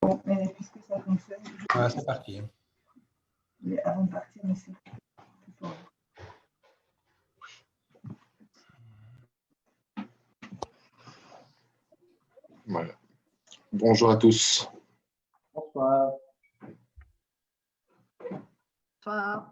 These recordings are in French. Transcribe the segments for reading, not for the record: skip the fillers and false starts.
Bon, mais puisque ça fonctionne, Ah, c'est parti. mais avant de partir, mais c'est plus fort. Voilà. Bonjour à tous. Bonsoir. Bonsoir.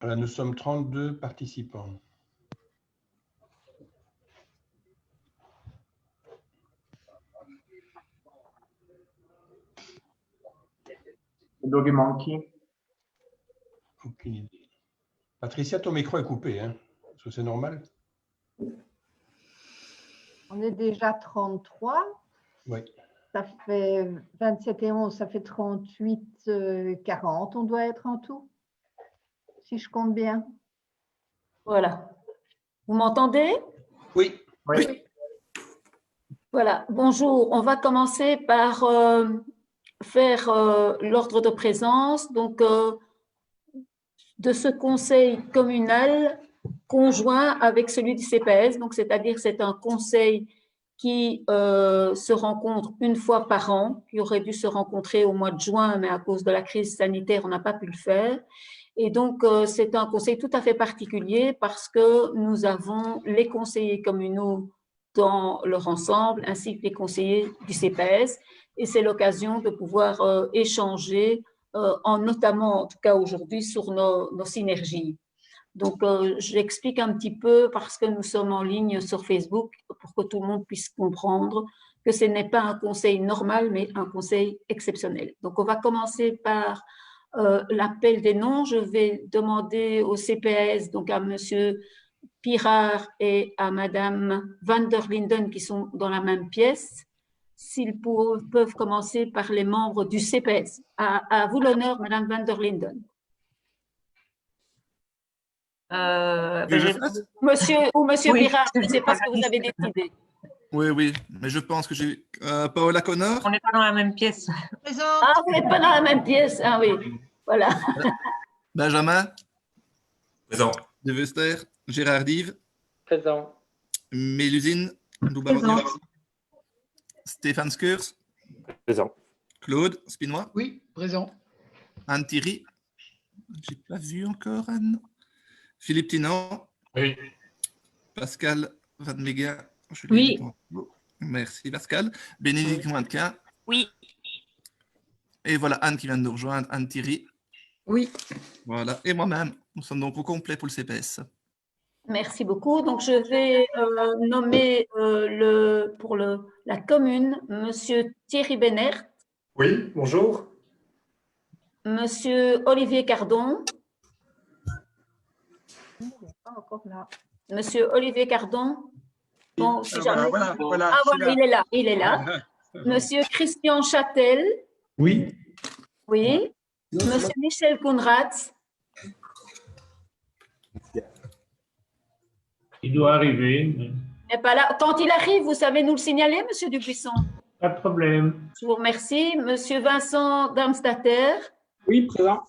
Voilà, nous sommes 32 participants. Le document qui? Aucune idée. Patricia, ton micro est coupé, hein? Est-ce que c'est normal? On est déjà 33. Oui. Ça fait 27 et 11, ça fait 38, 40. On doit être en tout, si je compte bien. Voilà. Vous m'entendez? Oui. Oui. Voilà. Bonjour. On va commencer par faire l'ordre de présence de ce conseil communal conjoint avec celui du CPS. Donc, c'est-à-dire c'est un conseil qui se rencontre une fois par an, qui aurait dû se rencontrer au mois de juin, mais à cause de la crise sanitaire, on n'a pas pu le faire. Et donc, c'est un conseil tout à fait particulier parce que nous avons les conseillers communaux dans leur ensemble, ainsi que les conseillers du CPS. Et c'est l'occasion de pouvoir échanger, notamment, en tout cas aujourd'hui, sur nos synergies. Donc, j'explique un petit peu parce que nous sommes en ligne sur Facebook pour que tout le monde puisse comprendre que ce n'est pas un conseil normal, mais un conseil exceptionnel. Donc, on va commencer par l'appel des noms. Je vais demander au CPS, donc à Monsieur Pirard et à Madame Van der Linden qui sont dans la même pièce, s'ils peuvent commencer par les membres du CPS. À vous l'honneur, Madame Van der Linden. Monsieur Oui. Pirard, je ne sais pas ce que vous avez décidé. Oui, mais je pense que j'ai Paola Connor. On n'est pas dans la même pièce. Ah, vous n'êtes pas dans la même pièce. Ah oui, voilà. Benjamin. Présent. De Vester. Gérard Dive. Présent. Mélusine. Présent. Stéphane Skurs. Présent. Claude Spinois. Oui, présent. Anne Thierry. Je n'ai pas vu encore Anne. Philippe Tinan. Oui. Pascal Van Meguin. Oui. Merci Pascal. Bénédicte Moinquin. Oui. Et voilà Anne qui vient de nous rejoindre. Anne Thierry. Oui. Voilà. Et moi-même. Nous sommes donc au complet pour le CPS. Merci beaucoup. Donc, je vais nommer pour la commune, Monsieur Thierry Benert. Oui, bonjour. Monsieur Olivier Cardon. Il n'est pas encore là. Monsieur Olivier Cardon. Bon, si jamais. Voilà. Ah, voilà, il est là. Monsieur Christian Châtel. Oui. Oui. Monsieur Michel Kounratz. Il doit arriver. Il n'est pas là. Quand il arrive, vous savez nous le signaler, Monsieur Dubuisson? Pas de problème. Je vous remercie. Monsieur Vincent Darmstater. Oui, présent.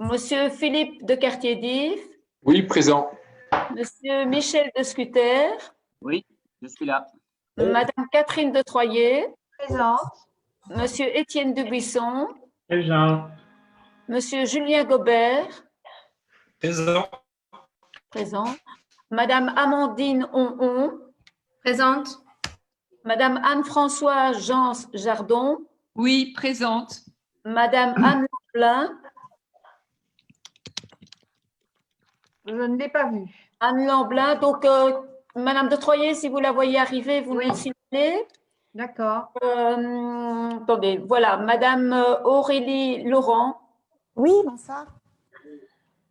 Monsieur Philippe de Cartier-Dive. Oui, présent. Monsieur Michel de Scuter. Oui, je suis là. Madame Catherine de Troyer. Présente. Monsieur Étienne Dubuisson. Présent. Monsieur Julien Gobert. Présent. Présent. Madame Amandine Onhon. Présente. Madame Anne-Françoise Jean Jardon. Oui, présente. Madame Anne Lamblin. Je ne l'ai pas vue. Anne Lamblin. Donc, Madame de Troyer, si vous la voyez arriver, vous Oui. nous signalez. D'accord. Attendez, voilà. Madame Aurélie Laurent. Oui, bonsoir.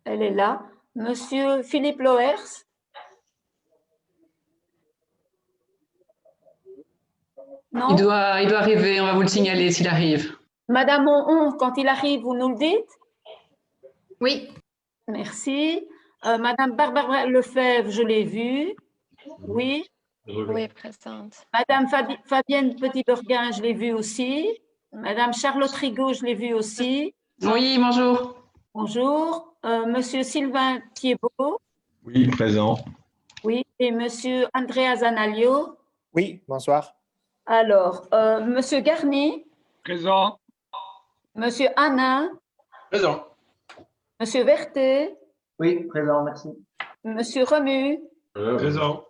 Elle est là. Monsieur Philippe Loers. Non? Il doit arriver, on va vous le signaler s'il arrive. Madame Onhon, quand il arrive, vous nous le dites? Oui. Merci. Madame Barbara Lefebvre, je l'ai vue. Oui. Oui, présente. Madame Fabienne Petit-Burguin, je l'ai vue aussi. Madame Charlotte Rigaud, je l'ai vue aussi. Oui, bonjour. Bonjour. Monsieur Sylvain Thiebaud. Oui, présent. Oui. Et Monsieur Andrea Zanaglio. Oui, bonsoir. Alors, Monsieur Garny. Présent. Monsieur Hanin. Présent. Monsieur Vertet. Oui, présent, merci. Monsieur Remu. Présent.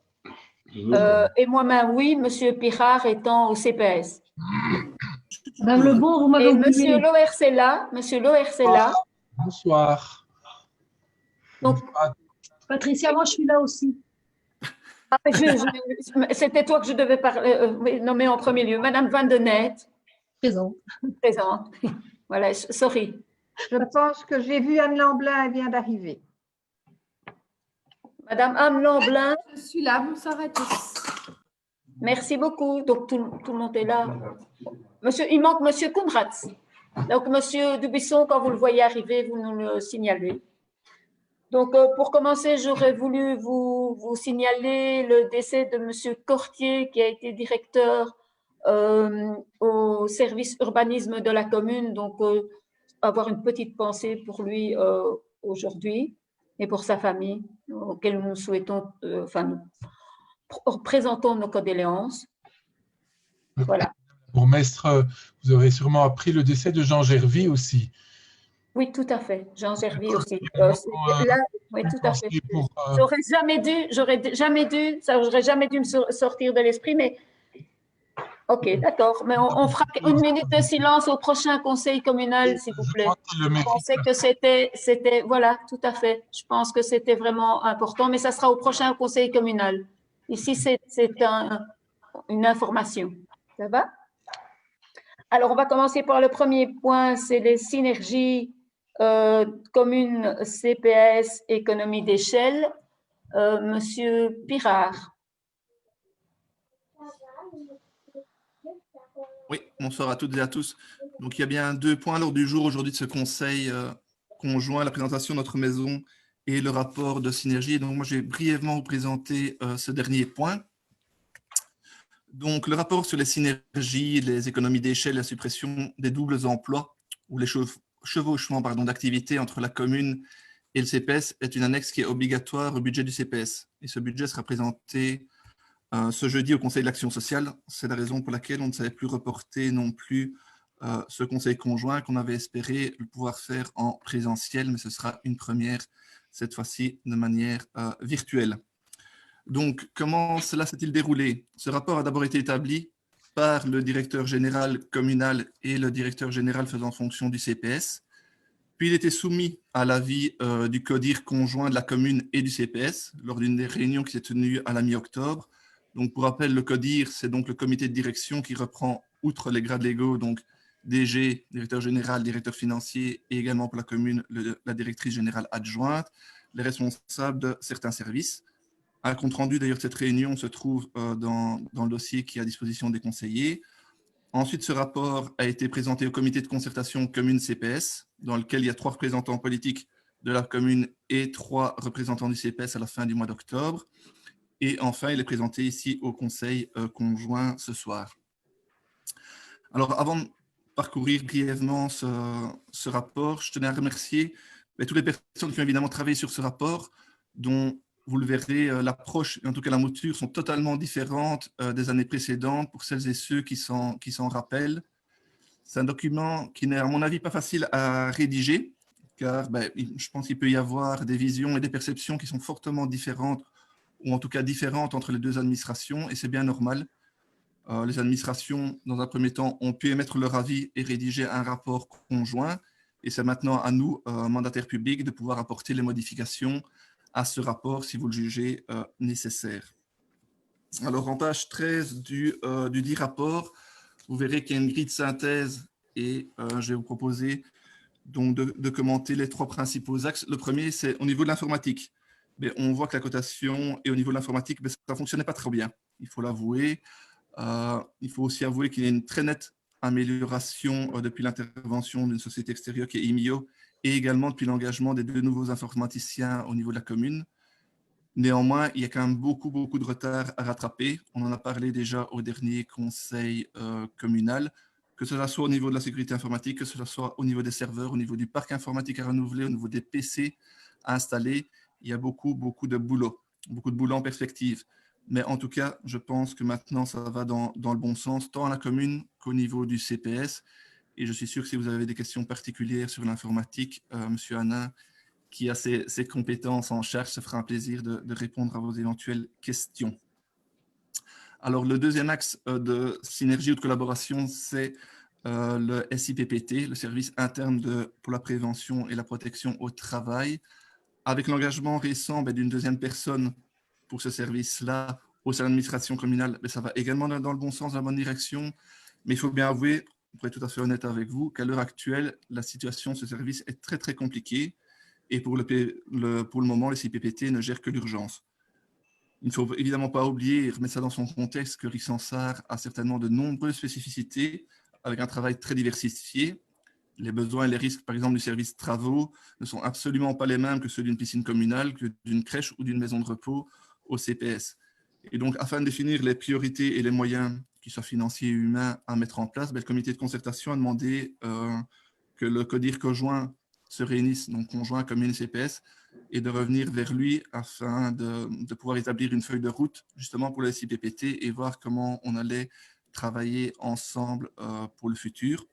Et moi-même, oui, Monsieur Pirard étant au CPS. Madame Lebon, vous m'avez Et oublié. Monsieur Loers est là. Monsieur Loers est là. Bonsoir. Donc, Patricia, moi je suis là aussi. ah, c'était toi que je devais nommer en premier lieu. Madame Van de Net. Présente. Présente. Voilà, sorry. Je pense que j'ai vu Anne Lamblin, elle vient d'arriver. Madame Anne Lamblin. Je suis là, bonsoir à tous. Merci beaucoup. Donc, tout le monde est là. Monsieur, il manque Monsieur Koundratz. Donc, Monsieur Dubuisson, quand vous le voyez arriver, vous nous le signalez. Donc, pour commencer, j'aurais voulu vous signaler le décès de Monsieur Cortier, qui a été directeur au service urbanisme de la commune. Donc, avoir une petite pensée pour lui aujourd'hui et pour sa famille, auquel nous souhaitons, nous présentons nos condoléances. Voilà. Bourgmestre, vous aurez sûrement appris le décès de Jean Gervy aussi. Oui, tout à fait. Jean Gervy aussi. Là, oui, tout à fait. J'aurais jamais dû me sortir de l'esprit, mais ok, d'accord. Mais on fera une minute de silence au prochain conseil communal, s'il vous plaît. Je pensais que c'était, voilà, tout à fait. Je pense que c'était vraiment important, mais ça sera au prochain conseil communal. Ici, c'est une information. Ça va? Alors, on va commencer par le premier point, c'est les synergies communes CPS, économie d'échelle. Monsieur Pirard. Oui, bonsoir à toutes et à tous. Donc, il y a bien 2 points à l'ordre du jour aujourd'hui de ce conseil conjoint, la présentation de notre maison et le rapport de synergie. Donc, moi, je vais brièvement vous présenter ce dernier point. Donc, le rapport sur les synergies, les économies d'échelle, la suppression des doubles emplois ou les chevauchements d'activités entre la commune et le CPS est une annexe qui est obligatoire au budget du CPS. Et ce budget sera présenté ce jeudi au Conseil de l'action sociale. C'est la raison pour laquelle on ne savait plus reporter non plus ce conseil conjoint qu'on avait espéré pouvoir faire en présentiel, mais ce sera une première, cette fois-ci de manière virtuelle. Donc, comment cela s'est-il déroulé? Ce rapport a d'abord été établi par le directeur général communal et le directeur général faisant fonction du CPS. Puis, il était soumis à l'avis du CODIR conjoint de la commune et du CPS lors d'une des réunions qui s'est tenue à la mi-octobre. Donc, pour rappel, le CODIR, c'est donc le comité de direction qui reprend, outre les grades légaux, donc DG, directeur général, directeur financier, et également pour la commune, la directrice générale adjointe, les responsables de certains services. Un compte-rendu d'ailleurs de cette réunion se trouve dans le dossier qui est à disposition des conseillers. Ensuite, ce rapport a été présenté au comité de concertation commune CPS, dans lequel il y a 3 représentants politiques de la commune et 3 représentants du CPS à la fin du mois d'octobre. Et enfin, il est présenté ici au conseil conjoint ce soir. Alors, avant de parcourir brièvement ce rapport, je tenais à remercier toutes les personnes qui ont évidemment travaillé sur ce rapport, dont vous le verrez, l'approche et en tout cas la mouture sont totalement différentes des années précédentes pour celles et ceux qui s'en rappellent. C'est un document qui n'est à mon avis pas facile à rédiger, car je pense qu'il peut y avoir des visions et des perceptions qui sont fortement différentes, ou en tout cas différentes entre les 2 administrations, et c'est bien normal. Les administrations, dans un premier temps, ont pu émettre leur avis et rédiger un rapport conjoint, et c'est maintenant à nous, mandataires publics, de pouvoir apporter les modifications à ce rapport si vous le jugez nécessaire. Alors, en page 13 du dit rapport, vous verrez qu'il y a une grille de synthèse et je vais vous proposer donc de commenter les 3 principaux axes. Le premier, c'est au niveau de l'informatique. On voit que la cotation et au niveau de l'informatique, ça ne fonctionnait pas très bien, il faut l'avouer. Il faut aussi avouer qu'il y a une très nette amélioration depuis l'intervention d'une société extérieure qui est IMIO et également depuis l'engagement des 2 nouveaux informaticiens au niveau de la commune. Néanmoins, il y a quand même beaucoup de retard à rattraper. On en a parlé déjà au dernier conseil communal, que ce soit au niveau de la sécurité informatique, que ce soit au niveau des serveurs, au niveau du parc informatique à renouveler, au niveau des PC à installer. Il y a beaucoup de boulot en perspective. Mais en tout cas, je pense que maintenant, ça va dans le bon sens, tant à la commune qu'au niveau du CPS. Et je suis sûr que si vous avez des questions particulières sur l'informatique, M. Hanin, qui a ses compétences en charge, se fera un plaisir de répondre à vos éventuelles questions. Alors, le deuxième axe de synergie ou de collaboration, c'est le SIPPT, le service interne pour la prévention et la protection au travail, avec l'engagement récent d'une deuxième personne pour ce service-là au sein de l'administration communale. Ça va également dans le bon sens, dans la bonne direction, mais il faut bien avouer, pour être tout à fait honnête avec vous, qu'à l'heure actuelle, la situation de ce service est très compliquée. Et pour le moment, le CIPPT ne gère que l'urgence. Il ne faut évidemment pas oublier et remettre ça dans son contexte que Rixensart a certainement de nombreuses spécificités avec un travail très diversifié. Les besoins et les risques, par exemple, du service travaux ne sont absolument pas les mêmes que ceux d'une piscine communale, que d'une crèche ou d'une maison de repos au CPS. Et donc, afin de définir les priorités et les moyens, qu'ils soient financiers et humains, à mettre en place, le comité de concertation a demandé que le CODIR conjoint se réunissent, donc conjoint commune CPS, et de revenir vers lui afin de pouvoir établir une feuille de route justement pour le SIPPT et voir comment on allait travailler ensemble pour le futur.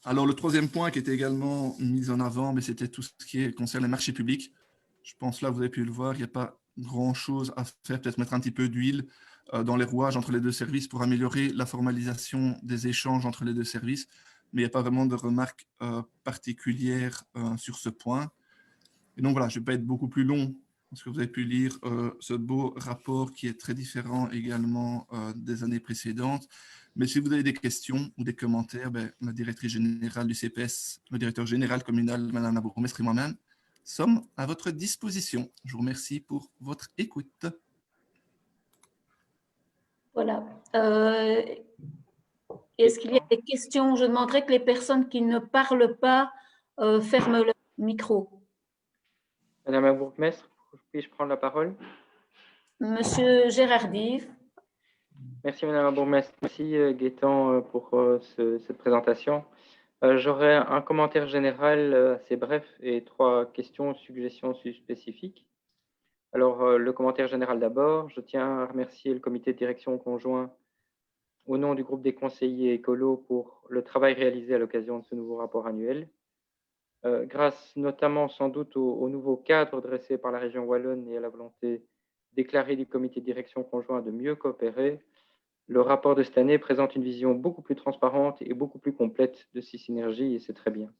Alors le troisième point qui était également mis en avant, mais c'était tout ce qui concerne les marchés publics. Je pense là, vous avez pu le voir, il n'y a pas grand-chose à faire, peut-être mettre un petit peu d'huile dans les rouages entre les 2 services pour améliorer la formalisation des échanges entre les 2 services. Mais il n'y a pas vraiment de remarques particulières sur ce point. Et donc voilà, je ne vais pas être beaucoup plus long, parce que vous avez pu lire ce beau rapport qui est très différent également des années précédentes. Mais si vous avez des questions ou des commentaires, la directrice générale du CPS, le directeur général communal, Mme la bourgmestre et moi-même, sommes à votre disposition. Je vous remercie pour votre écoute. Voilà. Est-ce qu'il y a des questions? Je demanderais que les personnes qui ne parlent pas ferment leur micro. Madame la bourgmestre, puis-je prendre la parole? Monsieur Gérardif. Merci Madame la bourgmestre. Merci Gaëtan pour cette présentation. J'aurais un commentaire général assez bref et 3 questions, suggestions spécifiques. Alors, le commentaire général d'abord. Je tiens à remercier le comité de direction conjoint au nom du groupe des conseillers écolos pour le travail réalisé à l'occasion de ce nouveau rapport annuel. Grâce notamment sans doute au nouveau cadre dressé par la région wallonne et à la volonté déclarée du comité de direction conjoint de mieux coopérer, le rapport de cette année présente une vision beaucoup plus transparente et beaucoup plus complète de ces synergies et c'est très bien.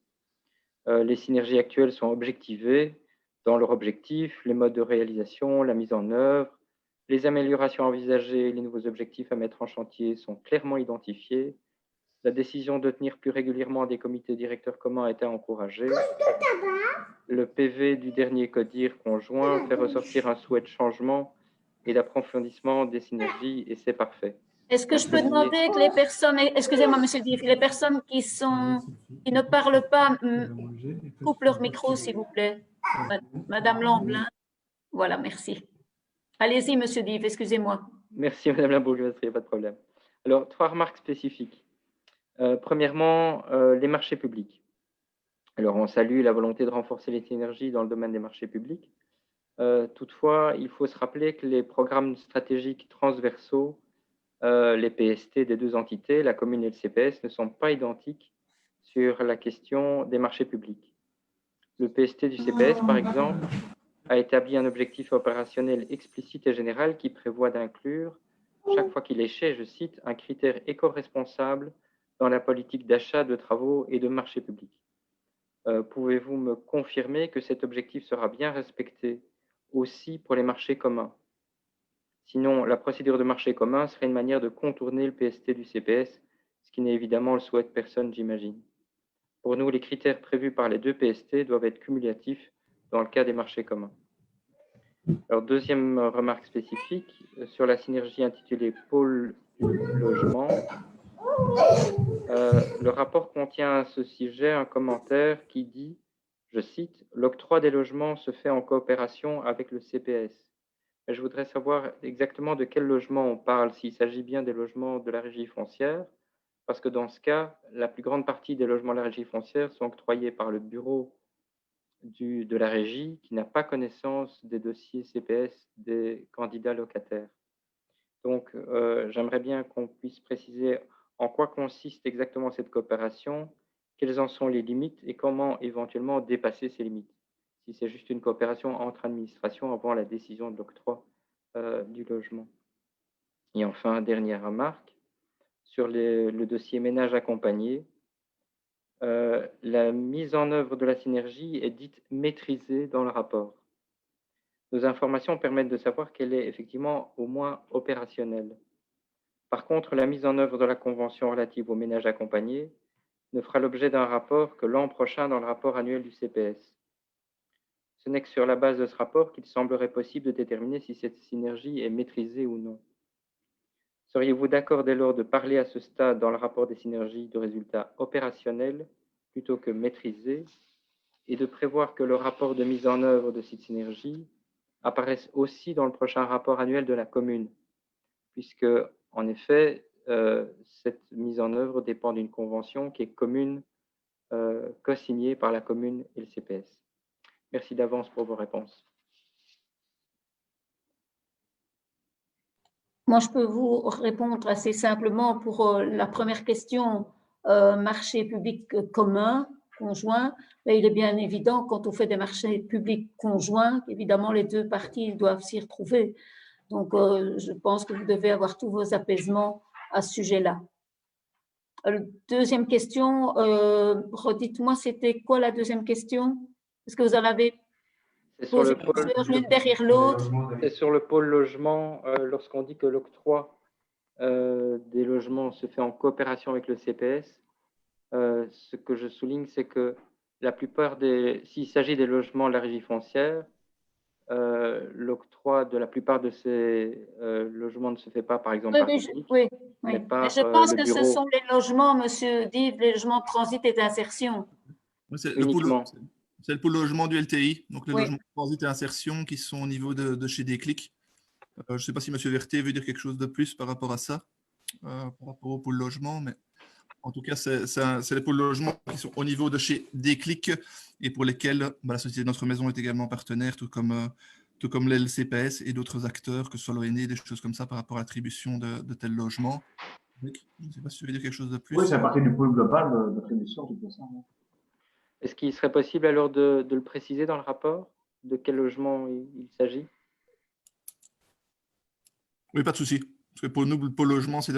Les synergies actuelles sont objectivées dans leur objectif, les modes de réalisation, la mise en œuvre, les améliorations envisagées et les nouveaux objectifs à mettre en chantier sont clairement identifiés. La décision de tenir plus régulièrement des comités directeurs communs a été encouragée. Le PV du dernier CODIR conjoint fait ressortir un souhait de changement et d'approfondissement des synergies et c'est parfait. Est-ce que je peux demander que les personnes, excusez-moi Monsieur le Directeur, les personnes qui ne parlent pas coupent leur micro s'il vous plaît. Madame Lamblin. Voilà, merci. Allez-y, Monsieur Dive, excusez-moi. Merci, Madame la bourgmestre, il n'y a pas de problème. Alors, 3 remarques spécifiques. Premièrement, les marchés publics. Alors, on salue la volonté de renforcer les synergies dans le domaine des marchés publics. Toutefois, il faut se rappeler que les programmes stratégiques transversaux, les PST des 2 entités, la commune et le CPS, ne sont pas identiques sur la question des marchés publics. Le PST du CPS, par exemple, a établi un objectif opérationnel explicite et général qui prévoit d'inclure, chaque fois qu'il échait, je cite, un critère éco-responsable dans la politique d'achat de travaux et de marché public. Pouvez-vous me confirmer que cet objectif sera bien respecté aussi pour les marchés communs? Sinon, la procédure de marché commun serait une manière de contourner le PST du CPS, ce qui n'est évidemment le souhait de personne, j'imagine. Pour nous, les critères prévus par les 2 PST doivent être cumulatifs dans le cas des marchés communs. Alors, deuxième remarque spécifique, sur la synergie intitulée Pôle du logement. Le rapport contient à ce sujet un commentaire qui dit, je cite, « L'octroi des logements se fait en coopération avec le CPS ». Je voudrais savoir exactement de quel logement on parle, s'il s'agit bien des logements de la régie foncière, parce que dans ce cas, la plus grande partie des logements de la régie foncière sont octroyés par le bureau de la régie qui n'a pas connaissance des dossiers CPS des candidats locataires. Donc, j'aimerais bien qu'on puisse préciser en quoi consiste exactement cette coopération, quelles en sont les limites et comment éventuellement dépasser ces limites. Si c'est juste une coopération entre administrations avant la décision de l'octroi du logement. Et enfin, dernière remarque, sur le dossier ménage accompagné, la mise en œuvre de la synergie est dite maîtrisée dans le rapport. Nos informations permettent de savoir qu'elle est effectivement au moins opérationnelle. Par contre, la mise en œuvre de la convention relative au ménage accompagné ne fera l'objet d'un rapport que l'an prochain dans le rapport annuel du CPS. Ce n'est que sur la base de ce rapport qu'il semblerait possible de déterminer si cette synergie est maîtrisée ou non. Seriez-vous d'accord dès lors de parler à ce stade dans le rapport des synergies de résultats opérationnels plutôt que maîtrisés et de prévoir que le rapport de mise en œuvre de cette synergie apparaisse aussi dans le prochain rapport annuel de la commune, puisque, en effet, cette mise en œuvre dépend d'une convention qui est commune, co-signée par la commune et le CPS. Merci d'avance pour vos réponses. Moi, je peux vous répondre assez simplement pour la première question, marché public commun, conjoint. Mais il est bien évident, quand on fait des marchés publics conjoints, évidemment, les deux parties doivent s'y retrouver. Donc, je pense que vous devez avoir tous vos apaisements à ce sujet-là. Deuxième question, redites-moi, c'était quoi la deuxième question? Est-ce que vous en avez posé plusieurs, l'une derrière l'autre? C'est sur le pôle logement, lorsqu'on dit que l'octroi des logements se fait en coopération avec le CPS, ce que je souligne, c'est que la plupart s'il s'agit des logements de la régie foncière, l'octroi de la plupart de ces logements ne se fait pas, par exemple, par technique, mais par je pense le que bureau. ce sont les logements, monsieur Dive, les logements de transit et d'insertion. Uniquement. C'est le pôle logement du LTI, donc les logements de transit et insertion qui sont au niveau de chez Déclic. Je ne sais pas si monsieur Vertet veut dire quelque chose de plus par rapport à ça, par rapport au pôle logement, mais en tout cas, c'est les pôles logement qui sont au niveau de chez Déclic et pour lesquels la Société de Notre Maison est également partenaire, tout comme l'LCPS et d'autres acteurs, que ce soit l'ONE, des choses comme ça par rapport à l'attribution de tels logements. Je ne sais pas si tu veux dire quelque chose de plus. Oui, c'est à partir du pôle global d'attribution, de toute façon. Est-ce qu'il serait possible alors de le préciser dans le rapport? De quel logement il s'agit? Oui, pas de souci. Parce que pour nous, le pôle logement, c'est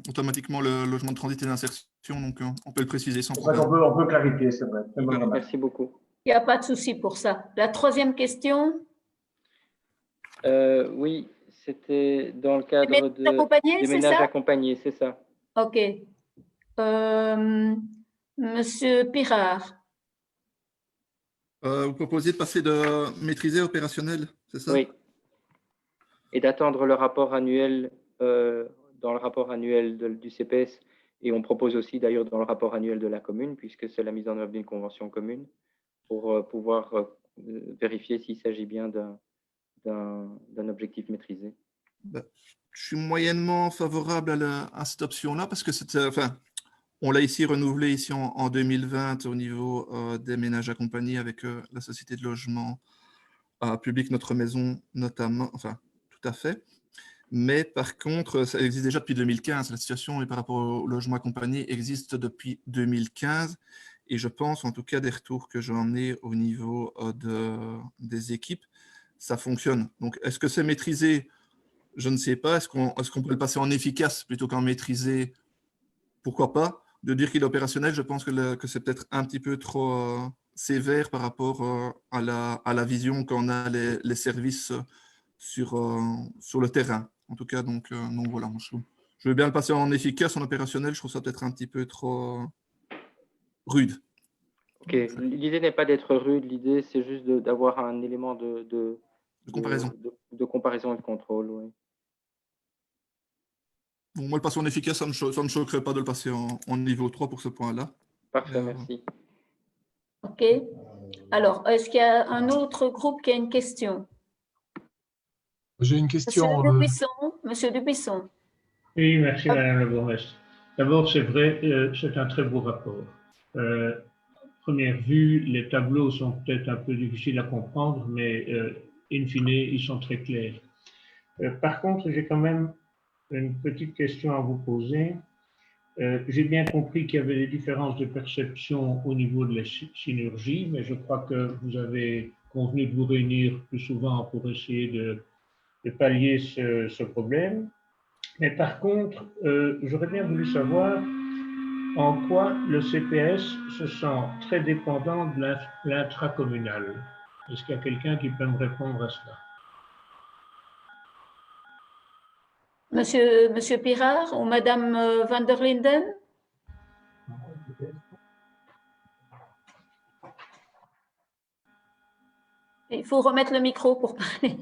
automatiquement le logement de transit et d'insertion, donc on peut le préciser sans problème. On peut clarifier, c'est vrai. Merci beaucoup. Il n'y a pas de souci pour ça. La troisième question? Oui, c'était dans le cadre des ménages accompagnés, c'est ça. OK. Monsieur Pirard. Vous proposez de passer de maîtrisé à opérationnel, c'est ça? Oui. Et d'attendre le rapport annuel dans le rapport annuel du CPS, et on propose aussi d'ailleurs dans le rapport annuel de la commune, puisque c'est la mise en œuvre d'une convention commune, pour pouvoir vérifier s'il s'agit bien d'un objectif maîtrisé. Je suis moyennement favorable à cette option-là, parce que on l'a ici renouvelé ici en 2020 au niveau des ménages accompagnés avec la Société de logement public Notre Maison notamment, enfin tout à fait. Mais par contre, ça existe déjà depuis 2015. La situation par rapport au logement accompagné existe depuis 2015. Et je pense, en tout cas, des retours que j'en ai au niveau des équipes, ça fonctionne. Donc, est-ce que c'est maîtrisé? Je ne sais pas. Est-ce qu'on peut le passer en efficace plutôt qu'en maîtrisé? Pourquoi pas? De dire qu'il est opérationnel, je pense que c'est peut-être un petit peu trop sévère par rapport à la vision qu'en a les services sur le terrain. En tout cas, donc voilà, je veux bien le passer en efficace, en opérationnel, je trouve ça peut-être un petit peu trop rude. Ok, l'idée n'est pas d'être rude, l'idée c'est juste d'avoir un élément de De comparaison. De comparaison et de contrôle, oui. Bon, moi, le passer en efficace, ça ne me choquerait pas de le passer en niveau 3 pour ce point-là. Parfait, merci. OK. Alors, est-ce qu'il y a un autre groupe qui a une question? J'ai une question. Monsieur Dubuisson. Oui, merci Madame la bourgmestre. D'abord, c'est vrai, c'est un très beau rapport. Première vue, les tableaux sont peut-être un peu difficiles à comprendre, mais in fine, ils sont très clairs. Par contre, j'ai quand même une petite question à vous poser. J'ai bien compris qu'il y avait des différences de perception au niveau de la synergie, mais je crois que vous avez convenu de vous réunir plus souvent pour essayer de pallier ce problème. Mais par contre, j'aurais bien voulu savoir en quoi le CPS se sent très dépendant de l'intracommunal. Est-ce qu'il y a quelqu'un qui peut me répondre à cela? Monsieur Pirard ou Madame van der Linden? Il faut remettre le micro pour parler.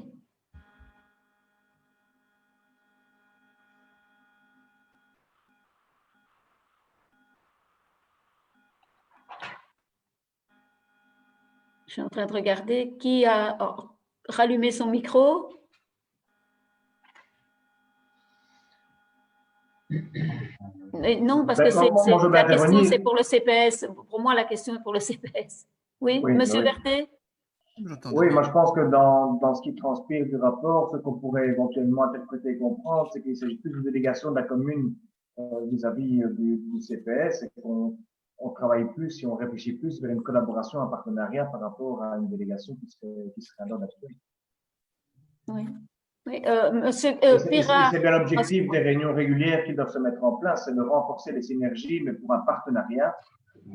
Je suis en train de regarder qui a rallumé son micro. Non, parce que la question, c'est pour le CPS. Pour moi, la question est pour le CPS. Oui, Monsieur Vertet? Oui, moi je pense que dans ce qui transpire du rapport, ce qu'on pourrait éventuellement interpréter et comprendre, c'est qu'il s'agit plus d'une délégation de la commune vis-à-vis du CPS et qu'on travaille plus et on réfléchit plus vers une collaboration, un partenariat par rapport à une délégation qui serait alors actuelle. Oui. Oui, Monsieur Pirard. C'est bien l'objectif des réunions régulières qui doivent se mettre en place, c'est de renforcer les synergies, mais pour un partenariat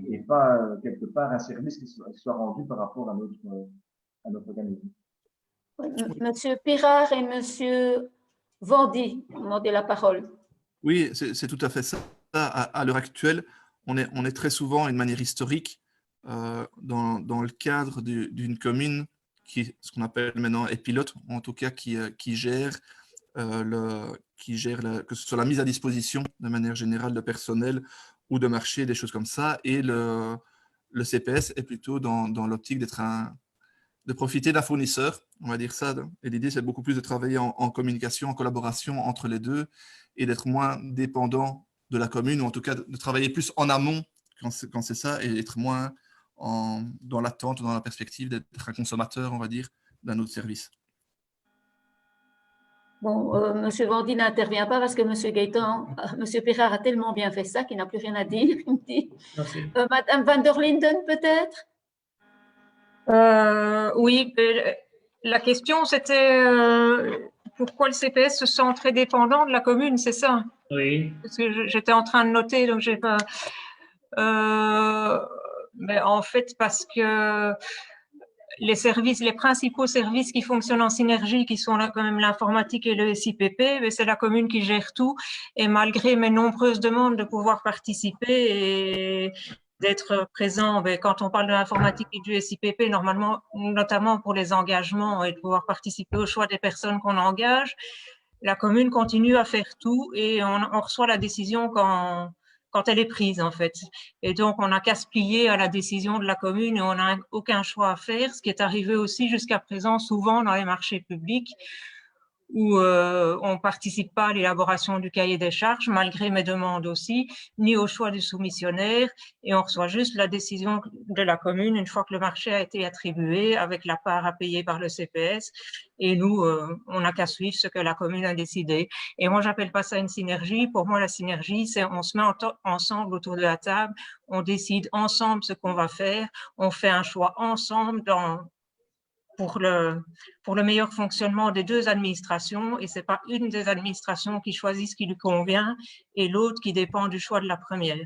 et pas quelque part un service qui soit rendu par rapport à notre organisme. Monsieur Pirard et Monsieur Vandy ont demandé la parole. Oui, c'est tout à fait ça. À l'heure actuelle, on est très souvent, d'une manière historique, dans le cadre d'une commune ce qu'on appelle maintenant est pilote, en tout cas qui gère, que ce soit la mise à disposition de manière générale de personnel ou de marché, des choses comme ça. Et le CPS est plutôt dans l'optique de profiter d'un fournisseur, on va dire ça. Et l'idée, c'est beaucoup plus de travailler en communication, en collaboration entre les deux et d'être moins dépendant de la commune, ou en tout cas de travailler plus en amont quand c'est ça, et être moins dans l'attente, dans la perspective d'être un consommateur, on va dire, d'un autre service. Bon, Monsieur Vandy n'intervient pas parce que Monsieur Pirard a tellement bien fait ça qu'il n'a plus rien à dire. Il me dit. Madame van der Linden, peut-être? Oui, la question c'était pourquoi le CPS se sent très dépendant de la commune, c'est ça? Oui. Parce que j'étais en train de noter, donc j'ai pas. Mais en fait, parce que les principaux services qui fonctionnent en synergie, qui sont là, quand même l'informatique et le SIPP, c'est la commune qui gère tout. Et malgré mes nombreuses demandes de pouvoir participer et d'être présent, quand on parle de l'informatique et du SIPP, normalement, notamment pour les engagements et de pouvoir participer au choix des personnes qu'on engage, la commune continue à faire tout et on reçoit la décision quand elle est prise, en fait. Et donc, on n'a qu'à se plier à la décision de la commune et on n'a aucun choix à faire, ce qui est arrivé aussi jusqu'à présent souvent dans les marchés publics où on ne participe pas à l'élaboration du cahier des charges, malgré mes demandes aussi, ni au choix du soumissionnaire, et on reçoit juste la décision de la commune une fois que le marché a été attribué, avec la part à payer par le CPS, et nous, on n'a qu'à suivre ce que la commune a décidé. Et moi, j'appelle pas ça une synergie. Pour moi, la synergie, c'est on se met ensemble autour de la table, on décide ensemble ce qu'on va faire, on fait un choix ensemble pour le meilleur fonctionnement des deux administrations, et c'est pas une des administrations qui choisit ce qui lui convient et l'autre qui dépend du choix de la première.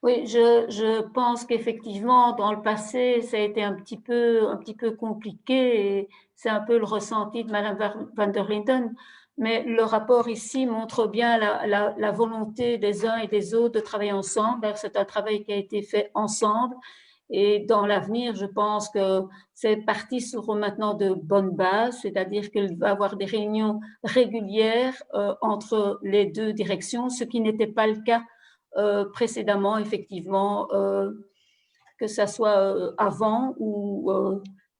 Oui, je pense qu'effectivement, dans le passé, ça a été un petit peu compliqué et c'est un peu le ressenti de Madame van der Linden. Mais le rapport ici montre bien la volonté des uns et des autres de travailler ensemble. C'est un travail qui a été fait ensemble Et dans l'avenir, je pense que c'est parti sur maintenant de bonnes bases, c'est-à-dire qu'il va y avoir des réunions régulières entre les deux directions, ce qui n'était pas le cas précédemment, effectivement, que ça soit avant ou,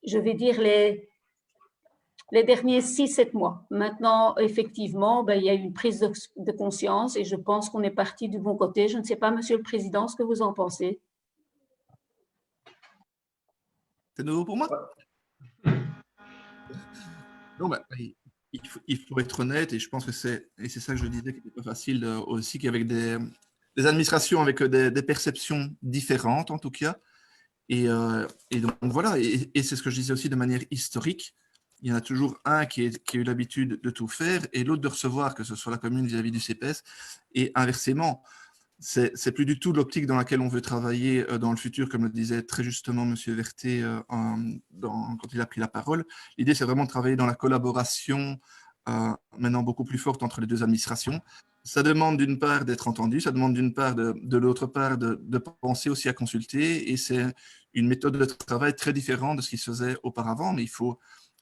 je vais dire, les derniers 6-7 mois. Maintenant, effectivement, il y a une prise de conscience et je pense qu'on est parti du bon côté. Je ne sais pas, Monsieur le Président, ce que vous en pensez. C'est nouveau pour moi? Non, il faut être honnête et je pense que c'est ça que je disais qui n'était pas facile aussi, qu'avec des administrations avec des perceptions différentes en tout cas. Et donc voilà, et c'est ce que je disais aussi de manière historique. Il y en a toujours un qui a eu l'habitude de tout faire et l'autre de recevoir, que ce soit la commune vis-à-vis du CPS. Et inversement, c'est plus du tout l'optique dans laquelle on veut travailler dans le futur, comme le disait très justement M. Vertet quand il a pris la parole. L'idée, c'est vraiment de travailler dans la collaboration maintenant beaucoup plus forte entre les deux administrations. Ça demande d'une part d'être entendu, ça demande d'une part de l'autre part de penser aussi à consulter, et c'est une méthode de travail très différente de ce qui se faisait auparavant, mais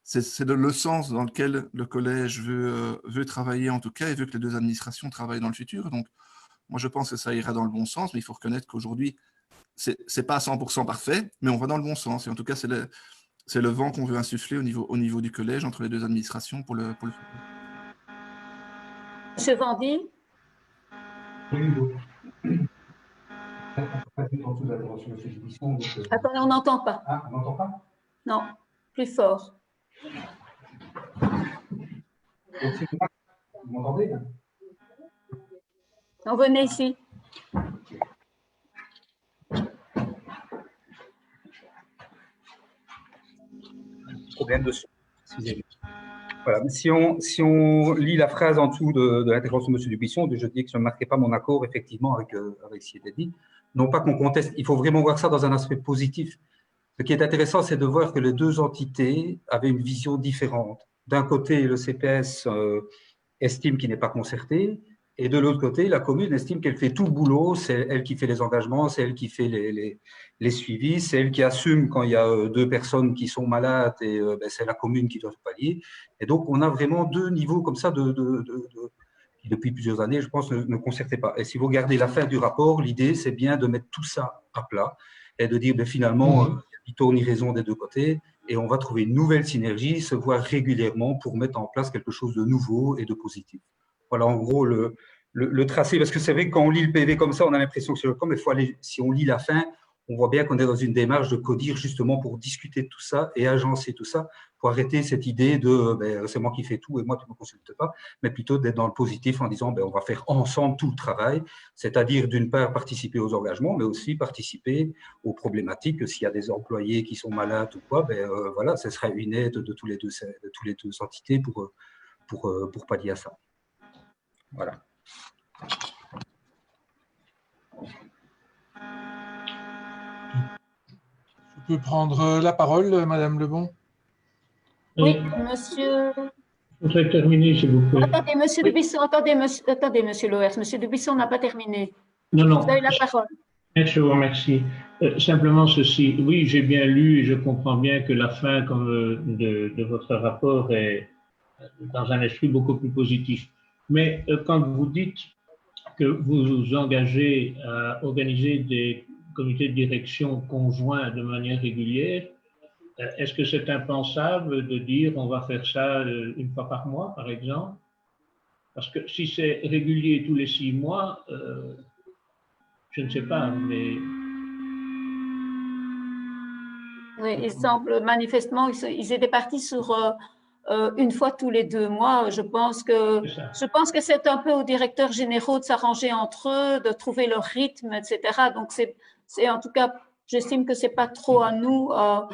c'est le sens dans lequel le collège veut travailler en tout cas, et veut que les deux administrations travaillent dans le futur. Donc, moi, je pense que ça ira dans le bon sens, mais il faut reconnaître qu'aujourd'hui, c'est pas à 100% parfait, mais on va dans le bon sens. Et en tout cas, c'est le vent qu'on veut insuffler au niveau du collège entre les deux administrations pour le futur. Monsieur Vendy? Attendez, on n'entend pas. Ah, on n'entend pas? Non, plus fort. Vous m'entendez? On venait ici. Problème de son. Voilà. Si on lit la phrase en dessous de l'intervention de M. Dubuisson, je dis que je ne marquais pas mon accord effectivement avec ce qui était dit. Non pas qu'on conteste, il faut vraiment voir ça dans un aspect positif. Ce qui est intéressant, c'est de voir que les deux entités avaient une vision différente. D'un côté, le CPS estime qu'il n'est pas concerté, et de l'autre côté, la commune estime qu'elle fait tout le boulot, c'est elle qui fait les engagements, c'est elle qui fait les suivis, c'est elle qui assume quand il y a deux personnes qui sont malades, et c'est la commune qui doit se pallier. Et donc, on a vraiment deux niveaux comme ça qui, depuis plusieurs années, je pense, ne concertaient pas. Et si vous regardez la fin du rapport, l'idée, c'est bien de mettre tout ça à plat et de dire, finalement, il tourne raison des deux côtés, et on va trouver une nouvelle synergie, se voir régulièrement pour mettre en place quelque chose de nouveau et de positif. Voilà, en gros, le tracé, parce que c'est vrai que quand on lit le PV comme ça, on a l'impression que c'est le cas, mais si on lit la fin, on voit bien qu'on est dans une démarche de codir justement pour discuter de tout ça et agencer tout ça, pour arrêter cette idée de c'est moi qui fais tout et moi tu ne me consultes pas, mais plutôt d'être dans le positif en disant on va faire ensemble tout le travail, c'est-à-dire d'une part participer aux engagements, mais aussi participer aux problématiques. S'il y a des employés qui sont malades ou quoi, voilà, ce sera une aide de toutes les deux entités pour pallier à ça. Voilà. Je peux prendre la parole, Madame Lebon? Oui, monsieur. Je voudrais terminer, s'il vous plaît. Attendez, monsieur Dubuisson, attendez, monsieur Loers. Monsieur Dubuisson n'a pas terminé. Non. Vous avez la parole. Je vous remercie. Simplement ceci. Oui, j'ai bien lu et je comprends bien que la fin de votre rapport est dans un esprit beaucoup plus positif. Mais quand vous dites que vous vous engagez à organiser des comités de direction conjoints de manière régulière, est-ce que c'est impensable de dire on va faire ça une fois par mois, par exemple? Parce que si c'est régulier tous les 6 mois, je ne sais pas, mais... Oui, il semble manifestement, ils étaient partis sur une fois tous les 2 mois. Je pense que c'est un peu aux directeurs généraux de s'arranger entre eux, de trouver leur rythme, etc. Donc, c'est en tout cas, j'estime que c'est pas trop à nous à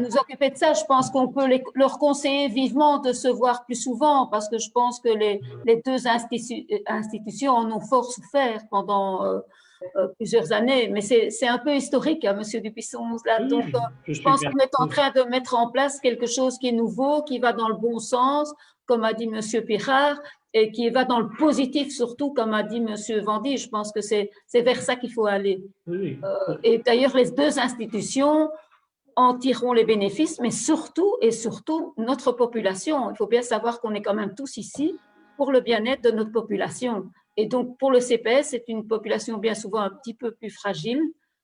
nous occuper de ça. Je pense qu'on peut leur conseiller vivement de se voir plus souvent, parce que je pense que les deux institutions en ont fort souffert pendant plusieurs années. Mais c'est un peu historique, hein, Monsieur Dubuisson. Là. Donc, je pense qu'on est en train de mettre en place quelque chose qui est nouveau, qui va dans le bon sens, comme a dit Monsieur Pirard, et qui va dans le positif surtout, comme a dit M. Vendy. Je pense que c'est vers ça qu'il faut aller. Et d'ailleurs, les deux institutions en tireront les bénéfices, mais surtout et surtout notre population. Il faut bien savoir qu'on est quand même tous ici pour le bien-être de notre population. Et donc, pour le CPS, c'est une population bien souvent un petit peu plus fragile,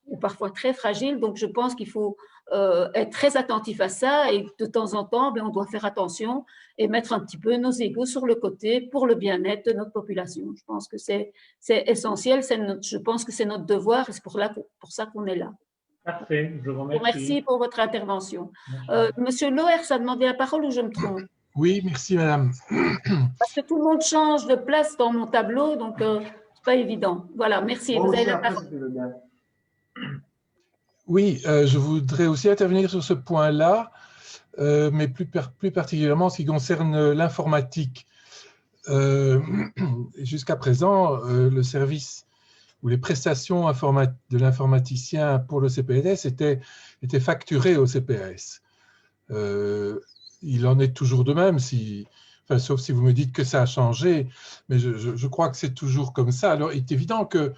ou parfois très fragile. Donc, je pense qu'il faut être très attentif à ça et de temps en temps, on doit faire attention et mettre un petit peu nos égos sur le côté pour le bien-être de notre population. Je pense que c'est essentiel, je pense que c'est notre devoir et c'est pour ça qu'on est là. Parfait, je vous remercie. Merci pour votre intervention. Monsieur Loers a demandé la parole ou je me trompe? Oui, merci madame. Parce que tout le monde change de place dans mon tableau, donc c'est pas évident. Voilà, merci. Vous avez la parole. Oui, je voudrais aussi intervenir sur ce point-là, mais plus particulièrement en ce qui concerne l'informatique. Jusqu'à présent, le service ou les prestations de l'informaticien pour le CPS étaient facturées au CPS. Il en est toujours de même, sauf si vous me dites que ça a changé, mais je crois que c'est toujours comme ça. Alors, il est évident que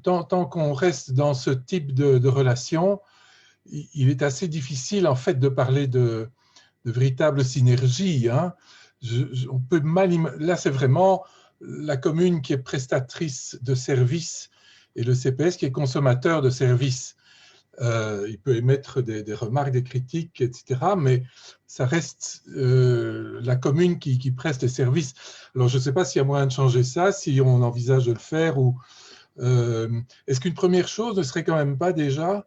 tant qu'on reste dans ce type de relation, il est assez difficile en fait de parler de véritable synergie. Hein. On peut là, c'est vraiment la commune qui est prestatrice de services et le CPS qui est consommateur de services. Il peut émettre des remarques, des critiques, etc. Mais ça reste la commune qui preste les services. Alors, je ne sais pas s'il y a moyen de changer ça, si on envisage de le faire. Ou est-ce qu'une première chose ne serait quand même pas déjà,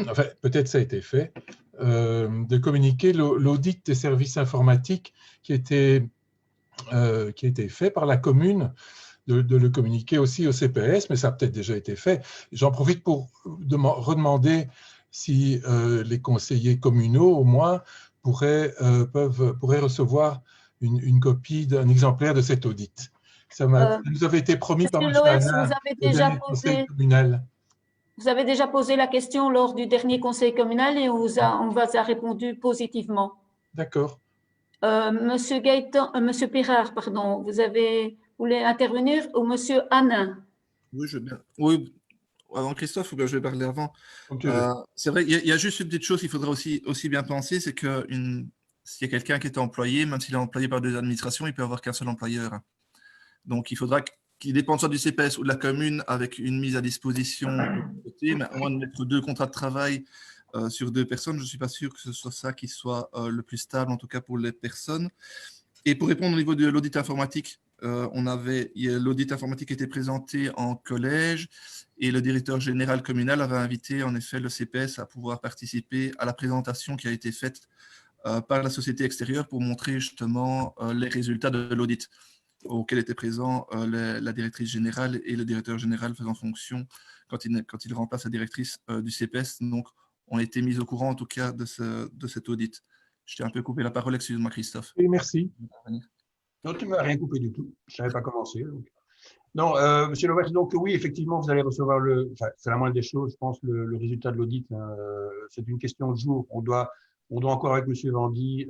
enfin, peut-être ça a été fait, de communiquer l'audit des services informatiques qui a été fait par la commune, de le communiquer aussi au CPS, mais ça a peut-être déjà été fait. J'en profite pour redemander si les conseillers communaux, au moins, pourraient recevoir une copie d'un exemplaire de cet audit. Ça nous avait été promis par M. Alain, vous avez déjà posé la question lors du dernier conseil communal et on vous a répondu positivement. D'accord. Monsieur Pirard, pardon, vous voulez intervenir, ou Monsieur Hanin? Oui, je veux bien. Oui, avant Christophe, ou bien je vais parler avant. Okay. C'est vrai, il y a juste une petite chose qu'il faudrait aussi bien penser, c'est que s'il y a quelqu'un qui est employé, même s'il est employé par deux administrations, il peut avoir qu'un seul employeur. Donc, il faudra qu'il dépende soit du CPS ou de la commune avec une mise à disposition de côté, mais à moins de mettre 2 contrats de travail sur 2 personnes, je ne suis pas sûr que ce soit ça qui soit le plus stable, en tout cas pour les personnes. Et pour répondre au niveau de l'audit informatique, l'audit informatique était présenté en collège et le directeur général communal avait invité en effet le CPS à pouvoir participer à la présentation qui a été faite par la société extérieure pour montrer justement les résultats de l'audit auquel étaient présents la directrice générale et le directeur général faisant fonction quand il remplace la directrice du CPS. Donc, on a été mis au courant en tout cas de cet audit. Je t'ai un peu coupé la parole, excuse-moi Christophe. Oui, merci. Non, tu ne m'as rien coupé du tout. Je ne savais pas commencer. Donc. Non, Monsieur Lovers, donc oui, effectivement, vous allez recevoir c'est la moindre des choses, je pense, le résultat de l'audit. C'est une question de jour. On doit encore avec Monsieur Vendy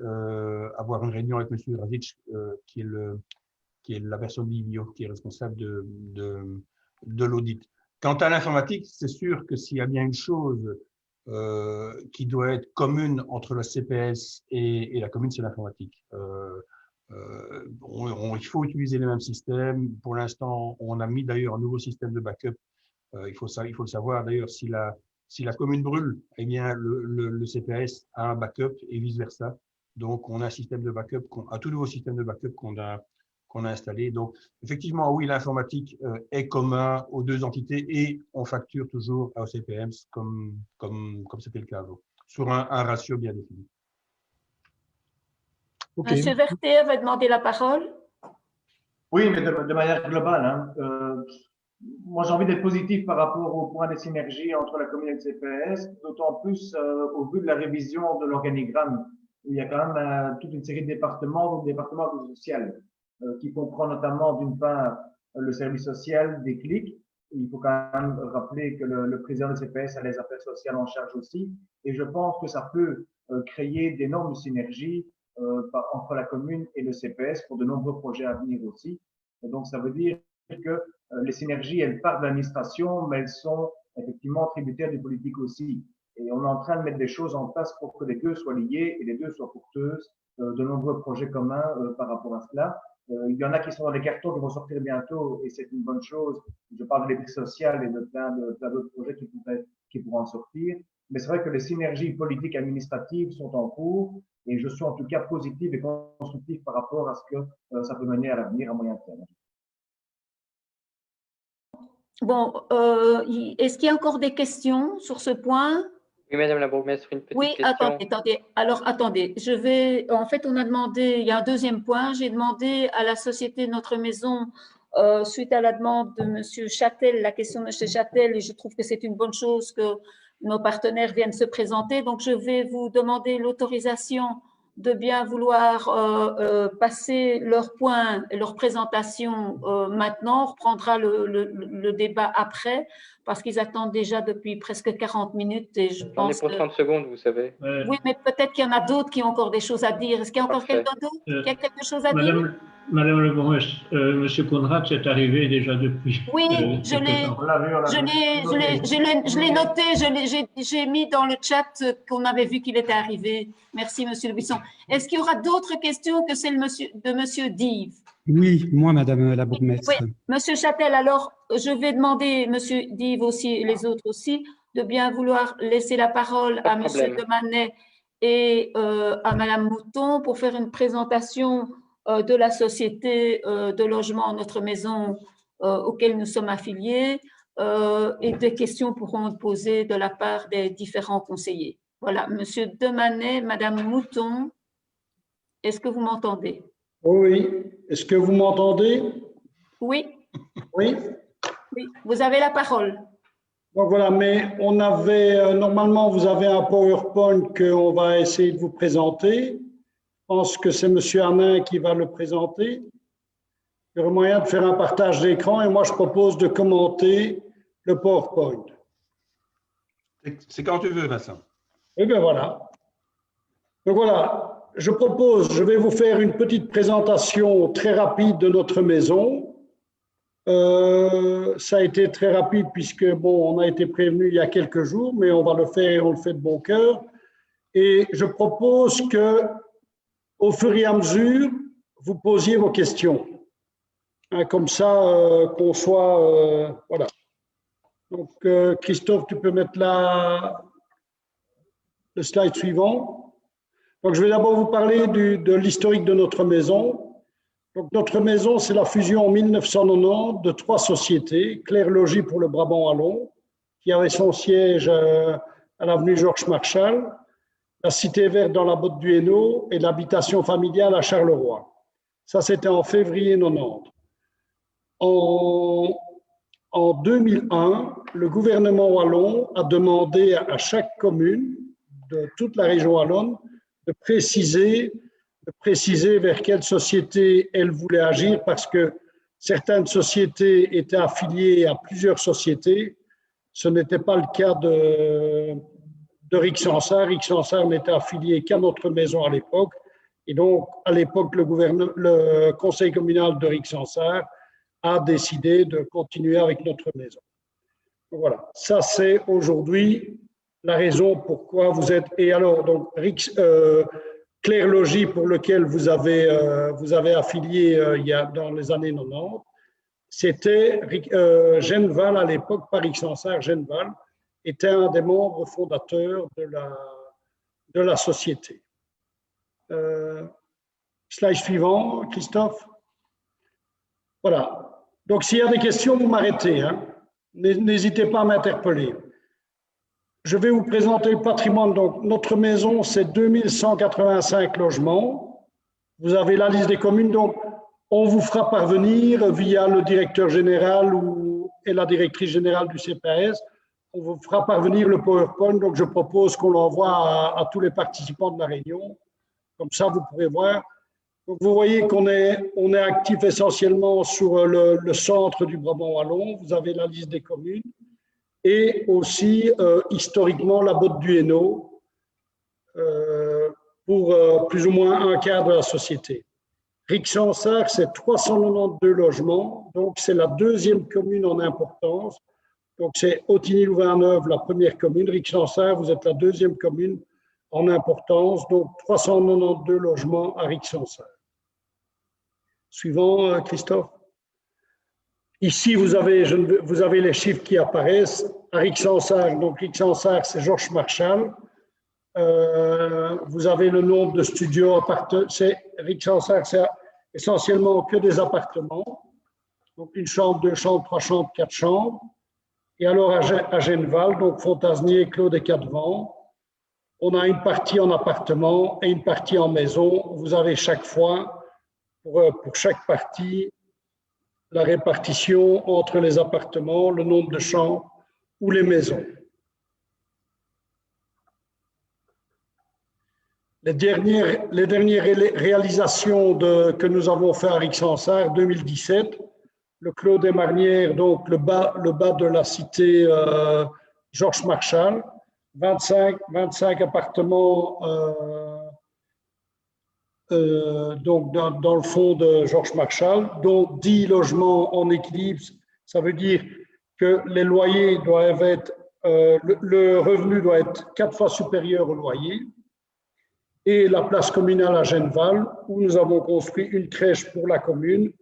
avoir une réunion avec Monsieur Radic, qui est la personne d'Ivio, qui est responsable de l'audit. Quant à l'informatique, c'est sûr que s'il y a bien une chose qui doit être commune entre le CPS et la commune, c'est l'informatique. Il faut utiliser les mêmes systèmes. Pour l'instant, on a mis d'ailleurs un nouveau système de backup. Il faut le savoir. D'ailleurs, si la commune brûle, eh bien, le CPS a un backup et vice-versa. Donc, on a un système de backup, un tout nouveau système de backup qu'on a installé. Donc, effectivement, oui, l'informatique est commun aux 2 entités et on facture toujours à OCPM comme c'était le cas avant, sur un ratio bien défini. Okay. Monsieur Vertet avait demandé la parole. Oui, mais de manière globale. Hein, moi, j'ai envie d'être positif par rapport au point des synergies entre la commune et le CPS, d'autant plus au vu de la révision de l'organigramme, où il y a quand même toute une série de départements, donc département social, qui comprend notamment d'une part le service social des clics. Il faut quand même rappeler que le président du CPS a les affaires sociales en charge aussi. Et je pense que ça peut créer d'énormes synergies entre la commune et le CPS pour de nombreux projets à venir aussi. Et donc, ça veut dire que les synergies, elles partent de l'administration, mais elles sont effectivement tributaires du politique aussi. Et on est en train de mettre des choses en place pour que les deux soient liés et les deux soient porteuses de nombreux projets communs par rapport à cela. Il y en a qui sont dans les cartons qui vont sortir bientôt et c'est une bonne chose. Je parle de l'éthique sociale et de plein d'autres projets qui pourront en sortir. Mais c'est vrai que les synergies politiques administratives sont en cours et je suis en tout cas positif et constructif par rapport à ce que ça peut mener à l'avenir à moyen terme. Bon, est-ce qu'il y a encore des questions sur ce point? Oui, Madame la bourgmestre, une petite question. Oui, attendez. Alors, attendez. En fait, on a demandé, il y a un deuxième point. J'ai demandé à la société Notre Maison, suite à la demande de M. Châtel, la question de M. Châtel, et je trouve que c'est une bonne chose que nos partenaires viennent se présenter. Donc, je vais vous demander l'autorisation de bien vouloir passer leur point et leur présentation maintenant. On reprendra le débat après parce qu'ils attendent déjà depuis presque 40 minutes. Et je pense pour 30 secondes, vous savez. Oui, mais peut-être qu'il y en a d'autres qui ont encore des choses à dire. Est-ce qu'il y a encore quelqu'un d'autre qui a quelque chose à dire? Madame le bourgmestre, M. Conrad est arrivé déjà depuis. Oui, je l'ai noté, j'ai mis dans le chat qu'on avait vu qu'il était arrivé. Merci, Monsieur Le Buisson. Est-ce qu'il y aura d'autres questions que celle de Monsieur Dive? Oui, moi, Madame la bourgmestre. Oui, Monsieur Châtel, alors je vais demander, Monsieur Dive aussi et les autres aussi, de bien vouloir laisser la parole à Monsieur Demanet et à Madame Mouton pour faire une présentation de la société de logement Notre Maison auquel nous sommes affiliés et des questions pourront être posées de la part des différents conseillers. Voilà, Monsieur Demanet, Madame Mouton, est-ce que vous m'entendez? Oui, est-ce que vous m'entendez? Oui. Oui. Oui, vous avez la parole. Donc voilà, mais on avait, normalement, vous avez un PowerPoint qu'on va essayer de vous présenter. Je pense que c'est M. Hamin qui va le présenter. Il y aurait moyen de faire un partage d'écran et moi, je propose de commenter le PowerPoint. C'est quand tu veux, Vincent. Et bien voilà. Donc voilà, je vais vous faire une petite présentation très rapide de notre maison. Ça a été très rapide puisque, bon, on a été prévenu il y a quelques jours, mais on va le faire, on le fait de bon cœur. Et je propose que, au fur et à mesure, vous posiez vos questions. Hein, comme ça, qu'on soit… voilà. Donc, Christophe, tu peux mettre le slide suivant. Donc, je vais d'abord vous parler de l'historique de notre maison. Donc, notre maison, c'est la fusion en 1990 de 3 sociétés. Claire Logis pour le Brabant wallon, qui avait son siège à l'avenue Georges Marchal, la Cité Verte dans la Botte du Hainaut et l'habitation familiale à Charleroi. Ça, c'était en février 90. En 2001, le gouvernement wallon a demandé à chaque commune de toute la région wallonne de préciser vers quelle société elle voulait agir parce que certaines sociétés étaient affiliées à plusieurs sociétés. Ce n'était pas le cas de Rixensart. Rixensart n'était affilié qu'à Notre Maison à l'époque. Et donc, à l'époque, le conseil communal de Rixensart a décidé de continuer avec Notre Maison. Donc, voilà, ça c'est aujourd'hui la raison pourquoi vous êtes… Et alors, donc, Claire Logis, pour lequel vous avez affilié dans les années 90, c'était Genval à l'époque, pas Rixensart, Genval était un des membres fondateurs de la société. Slide suivant, Christophe. Voilà. Donc, s'il y a des questions, vous m'arrêtez. Hein. N'hésitez pas à m'interpeller. Je vais vous présenter le patrimoine. Donc, notre maison, c'est 2185 logements. Vous avez la liste des communes. Donc, on vous fera parvenir via le directeur général et la directrice générale du CPS. On vous fera parvenir le PowerPoint. Donc, je propose qu'on l'envoie à tous les participants de la réunion. Comme ça, vous pourrez voir. Donc, vous voyez qu'on est actif essentiellement sur le centre du Brabant wallon. Vous avez la liste des communes. Et aussi, historiquement, la Botte du Hainaut. pour plus ou moins un quart de la société. Rixensart, c'est 392 logements, donc c'est la deuxième commune en importance. Donc c'est Ottignies-Louvain-Neuve, la première commune. Rixensart, vous êtes la deuxième commune en importance, donc 392 logements à Rixensart. Suivant, Christophe. Ici, vous avez les chiffres qui apparaissent. À Rixensart, donc Rixensart, c'est Georges Marchal. Vous avez le nombre de studios appartements. Rixensart, c'est essentiellement que des appartements. Donc une chambre, deux chambres, trois chambres, quatre chambres. Et alors à Genneval, donc Fontasnier, Clos des Quatre-Vents, on a une partie en appartement et une partie en maison. Vous avez chaque fois, pour chaque partie, la répartition entre les appartements, le nombre de chambres ou les maisons. Les dernières réalisations que nous avons fait à Rixensart, 2017, le Clos des Marnières, donc le bas de la cité Georges Marchal, 25 appartements donc dans le fond de Georges Marchal, dont 10 logements en équilibre. Ça veut dire que les loyers doivent être, le revenu doit être 4 fois supérieur au loyer. Et la place communale à Genneval, où nous avons construit une crèche pour la commune.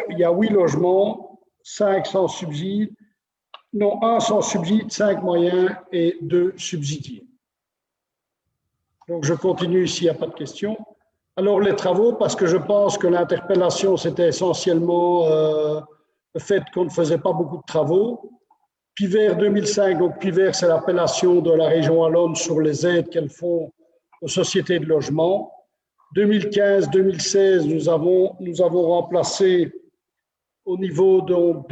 Il y a 8 logements, 5 sans subside, non, 1 sans subside, 5 moyens et 2 subsidiés. Donc je continue s'il n'y a pas de questions. Alors les travaux, parce que je pense que l'interpellation, c'était essentiellement le fait qu'on ne faisait pas beaucoup de travaux. Pivert 2005, donc Pivert, c'est l'appellation de la région wallonne sur les aides qu'elles font aux sociétés de logement. 2015-2016, nous avons remplacé au niveau donc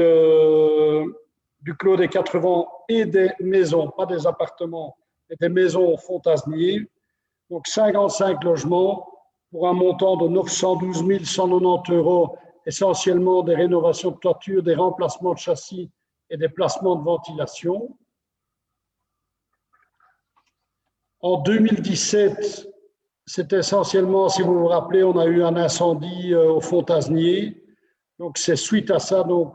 du Clos des Quatre-Vents et des maisons, pas des appartements, mais des maisons Fontasnier. Donc 55 logements pour un montant de 912 190 €, essentiellement des rénovations de toiture, des remplacements de châssis et des placements de ventilation. En 2017, c'est essentiellement, si vous vous rappelez, on a eu un incendie au Fontasnier. Donc, c'est suite à ça, donc,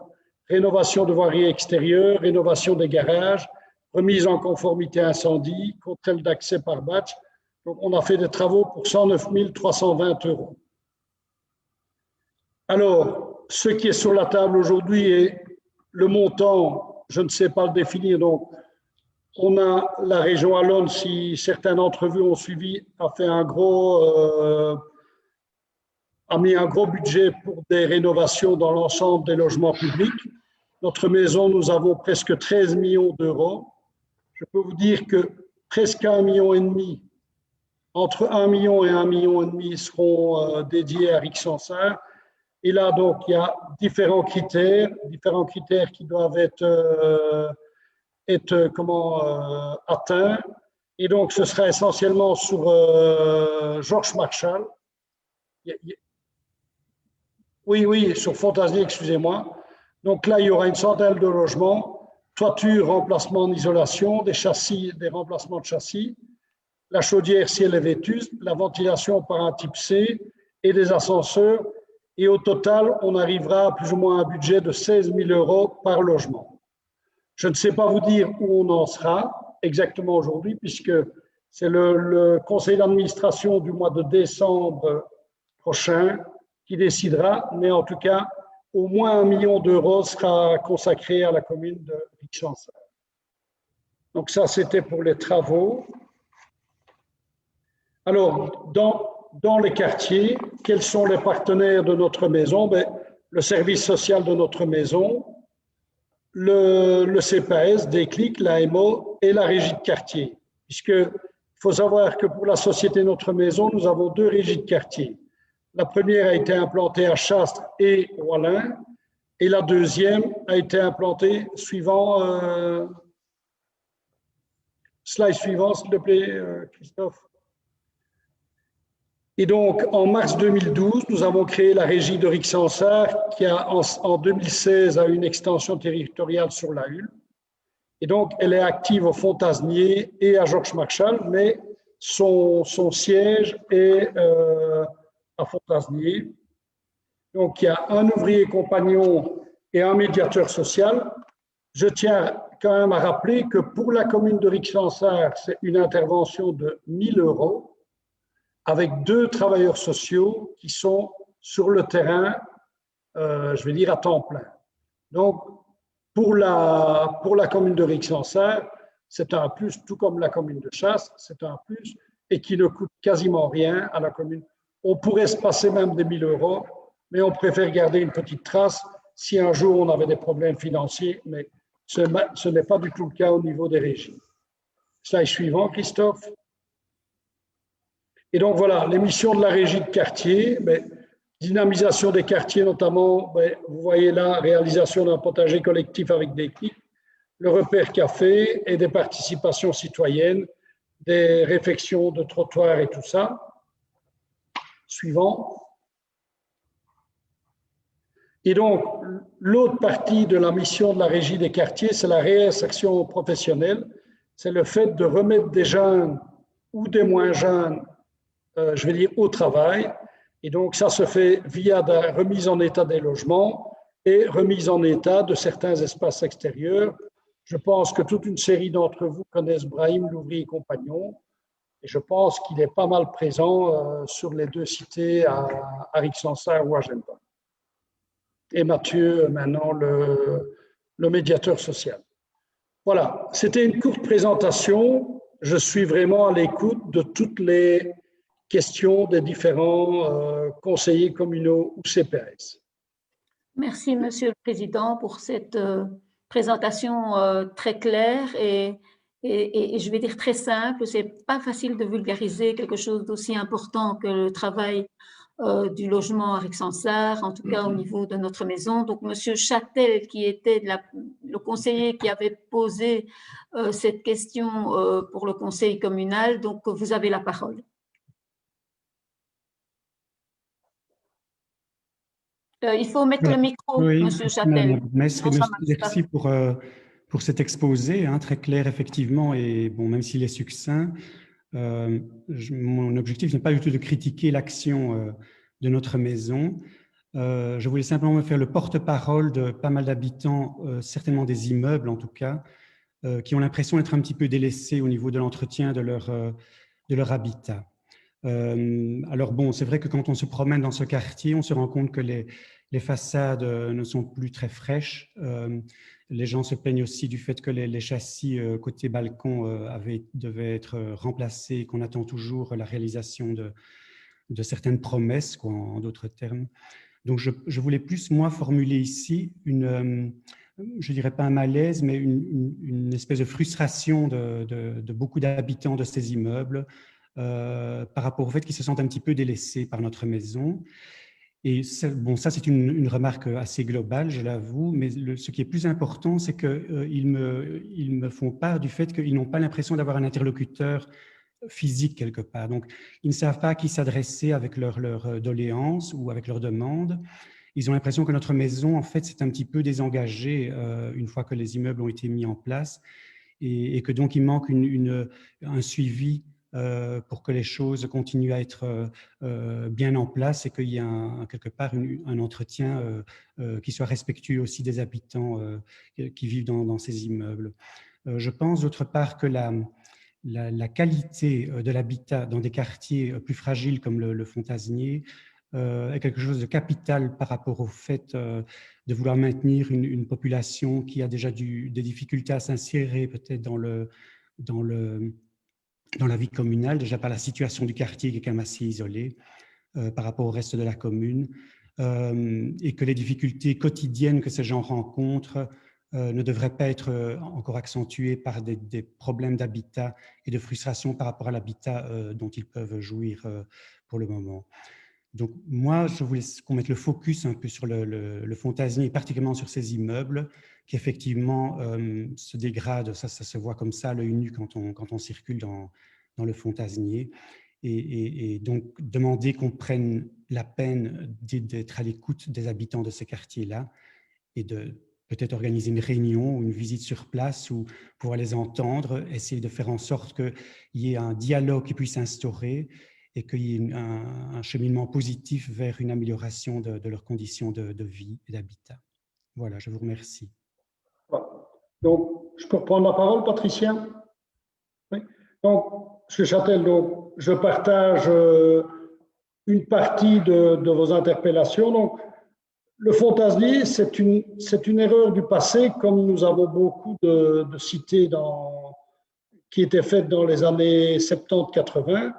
rénovation de voirie extérieure, rénovation des garages, remise en conformité incendie, contrôle d'accès par batch. Donc, on a fait des travaux pour 109 320 €. Alors, ce qui est sur la table aujourd'hui est le montant, je ne sais pas le définir, donc, on a la région wallonne, si certains d'entre vous ont suivi, a mis un gros budget pour des rénovations dans l'ensemble des logements publics. Notre maison, nous avons presque 13 millions d'euros. Je peux vous dire que presque 1,5 million, entre 1 million et 1,5 million seront dédiés à Rixensart. Et là, donc, il y a différents critères qui doivent être atteint. Et donc, ce sera essentiellement sur Georges Marchal. Oui, sur Fontasnier, excusez-moi. Donc là, il y aura une centaine de logements, toiture, remplacement en isolation, des châssis, des remplacements de châssis, la chaudière si elle est vétuste, la ventilation par un type C et des ascenseurs. Et au total, on arrivera à plus ou moins un budget de 16 000 € par logement. Je ne sais pas vous dire où on en sera exactement aujourd'hui, puisque c'est le conseil d'administration du mois de décembre prochain qui décidera, mais en tout cas, au moins 1 million d'euros sera consacré à la commune de Rixensart. Donc ça, c'était pour les travaux. Alors, dans les quartiers, quels sont les partenaires de notre maison? Le service social de notre maison, le CPAS, Déclic, l'AMO et la régie de quartier. Puisqu'il faut savoir que pour la société Notre Maison, nous avons 2 régies de quartier. La première a été implantée à Chastres et Wallin, et la deuxième a été implantée suivant, slide suivant, s'il te plaît, Christophe. Et donc, en mars 2012, nous avons créé la régie de Rixensart qui, en 2016, a une extension territoriale sur la Hulle. Et donc, elle est active au Fontasnier et à Georges Marchal, mais son siège est à Fontasnier. Donc, il y a un ouvrier compagnon et un médiateur social. Je tiens quand même à rappeler que pour la commune de Rixensart, c'est une intervention de 1 000 € avec 2 travailleurs sociaux qui sont sur le terrain, je vais dire à temps plein. Donc, pour la commune de Rixensart, c'est un plus, tout comme la commune de Chasse, c'est un plus et qui ne coûte quasiment rien à la commune. On pourrait se passer même des 1 000 €, mais on préfère garder une petite trace si un jour on avait des problèmes financiers, mais ce n'est pas du tout le cas au niveau des régies. Slide suivant, Christophe. Et donc voilà, les missions de la régie de quartier, dynamisation des quartiers notamment, vous voyez là, réalisation d'un potager collectif avec des clics, le repère café et des participations citoyennes, des réfections de trottoirs et tout ça. Suivant. Et donc, l'autre partie de la mission de la régie des quartiers, c'est la réinsertion professionnelle. C'est le fait de remettre des jeunes ou des moins jeunes, je vais dire, au travail. Et donc, ça se fait via la remise en état des logements et remise en état de certains espaces extérieurs. Je pense que toute une série d'entre vous connaissent Brahim, l'ouvrier compagnon. Et je pense qu'il est pas mal présent sur les 2 cités à Rixensart ou à Geneva. Et Mathieu, maintenant, le médiateur social. Voilà, c'était une courte présentation. Je suis vraiment à l'écoute de toutes les questions des différents conseillers communaux ou CPS. Merci, Monsieur le Président, pour cette présentation très claire et je vais dire très simple. Ce n'est pas facile de vulgariser quelque chose d'aussi important que le travail du logement à Rixensart, en tout cas au niveau de notre maison. Donc, Monsieur Châtel, qui était le conseiller qui avait posé cette question pour le conseil communal, donc vous avez la parole. Il faut mettre le micro, oui, Monsieur Châtel. Merci pour cet exposé, hein, très clair effectivement, et bon, même s'il est succinct, mon objectif n'est pas du tout de critiquer l'action de notre maison. Je voulais simplement me faire le porte-parole de pas mal d'habitants, certainement des immeubles en tout cas, qui ont l'impression d'être un petit peu délaissés au niveau de l'entretien de leur habitat. Alors bon, c'est vrai que quand on se promène dans ce quartier, on se rend compte que les façades ne sont plus très fraîches. Les gens se plaignent aussi du fait que les châssis côté balcon devaient être remplacés, qu'on attend toujours la réalisation de certaines promesses, quoi, en d'autres termes. Donc, je voulais plus, moi, formuler ici je dirais pas un malaise, mais une espèce de frustration de beaucoup d'habitants de ces immeubles par rapport au fait qu'ils se sentent un petit peu délaissés par notre maison. Et bon, ça, c'est une remarque assez globale, je l'avoue, mais ce qui est plus important, c'est qu'ils me font part du fait qu'ils n'ont pas l'impression d'avoir un interlocuteur physique quelque part. Donc, ils ne savent pas à qui s'adresser avec leur doléance ou avec leurs demandes. Ils ont l'impression que notre maison, en fait, c'est un petit peu désengagée une fois que les immeubles ont été mis en place et que donc il manque un suivi pour que les choses continuent à être bien en place et qu'il y ait quelque part un entretien qui soit respectueux aussi des habitants qui vivent dans ces immeubles. Je pense d'autre part que la qualité de l'habitat dans des quartiers plus fragiles comme le Fontasnier est quelque chose de capital par rapport au fait de vouloir maintenir une population qui a déjà des difficultés à s'insérer peut-être dans la vie communale, déjà par la situation du quartier qui est quand même assez isolé par rapport au reste de la commune, et que les difficultés quotidiennes que ces gens rencontrent ne devraient pas être encore accentuées par des problèmes d'habitat et de frustration par rapport à l'habitat dont ils peuvent jouir pour le moment. Donc moi, je voulais qu'on mette le focus un peu sur le Fontasnier, et particulièrement sur ces immeubles qui effectivement se dégradent. Ça se voit comme ça à l'œil nu quand on circule dans le Fontasnier. Et donc demander qu'on prenne la peine d'être à l'écoute des habitants de ces quartiers-là et peut-être organiser une réunion ou une visite sur place ou pouvoir les entendre, essayer de faire en sorte qu'il y ait un dialogue qui puisse s'instaurer et qu'il y ait un cheminement positif vers une amélioration de leurs conditions de vie et d'habitat. Voilà, je vous remercie. Donc, je peux reprendre la parole, Patricia? Oui. Donc, M. Châtel, donc, je partage une partie de vos interpellations. Donc, le Fontasnier, c'est une erreur du passé, comme nous avons beaucoup de cités qui étaient faites dans les années 70-80,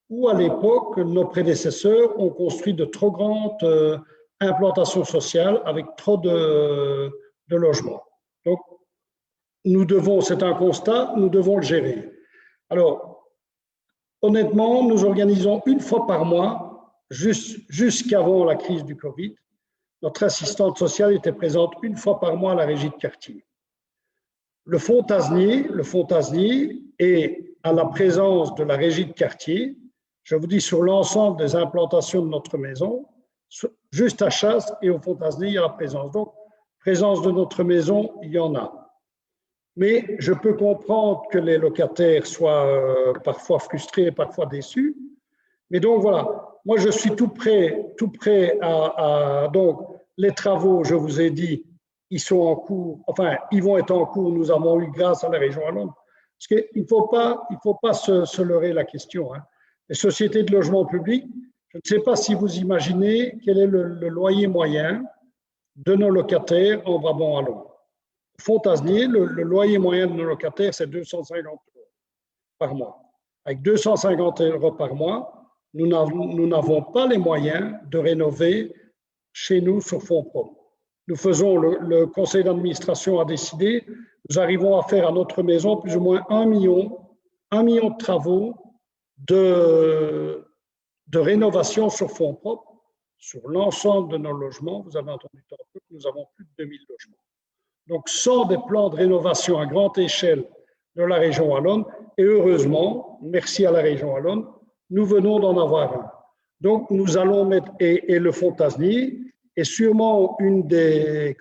où à l'époque, nos prédécesseurs ont construit de trop grandes implantations sociales avec trop de logements. Donc, c'est un constat, nous devons le gérer. Alors, honnêtement, nous organisons une fois par mois, jusqu'avant la crise du Covid, notre assistante sociale était présente une fois par mois à la régie de quartier. Le Fontasnier est à la présence de la régie de quartier, je vous dis sur l'ensemble des implantations de notre maison, juste à Chasse et au Fontasnier, il y a la présence. Donc, présence de notre maison, il y en a. Mais je peux comprendre que les locataires soient parfois frustrés, parfois déçus. Mais donc voilà, moi je suis tout prêt à donc les travaux, je vous ai dit, ils sont en cours, enfin ils vont être en cours, nous avons eu grâce à la région wallonne. Parce qu'il ne faut pas se leurrer la question. Hein. Les sociétés de logement public, je ne sais pas si vous imaginez quel est le loyer moyen de nos locataires en Brabant-Wallon. Fontasnier, le loyer moyen de nos locataires, c'est 250 € par mois. Avec 250 € par mois, nous n'avons pas les moyens de rénover chez nous sur fonds propres. Nous faisons, le conseil d'administration a décidé, nous arrivons à faire à notre maison plus ou moins 1 million de travaux de rénovation sur fonds propres. Sur l'ensemble de nos logements, vous avez entendu tantôt que nous avons plus de 2000 logements. Donc, sans des plans de rénovation à grande échelle de la région wallonne, et heureusement, merci à la région wallonne, nous venons d'en avoir un. Donc, nous allons mettre, et le Fontasnier est sûrement une des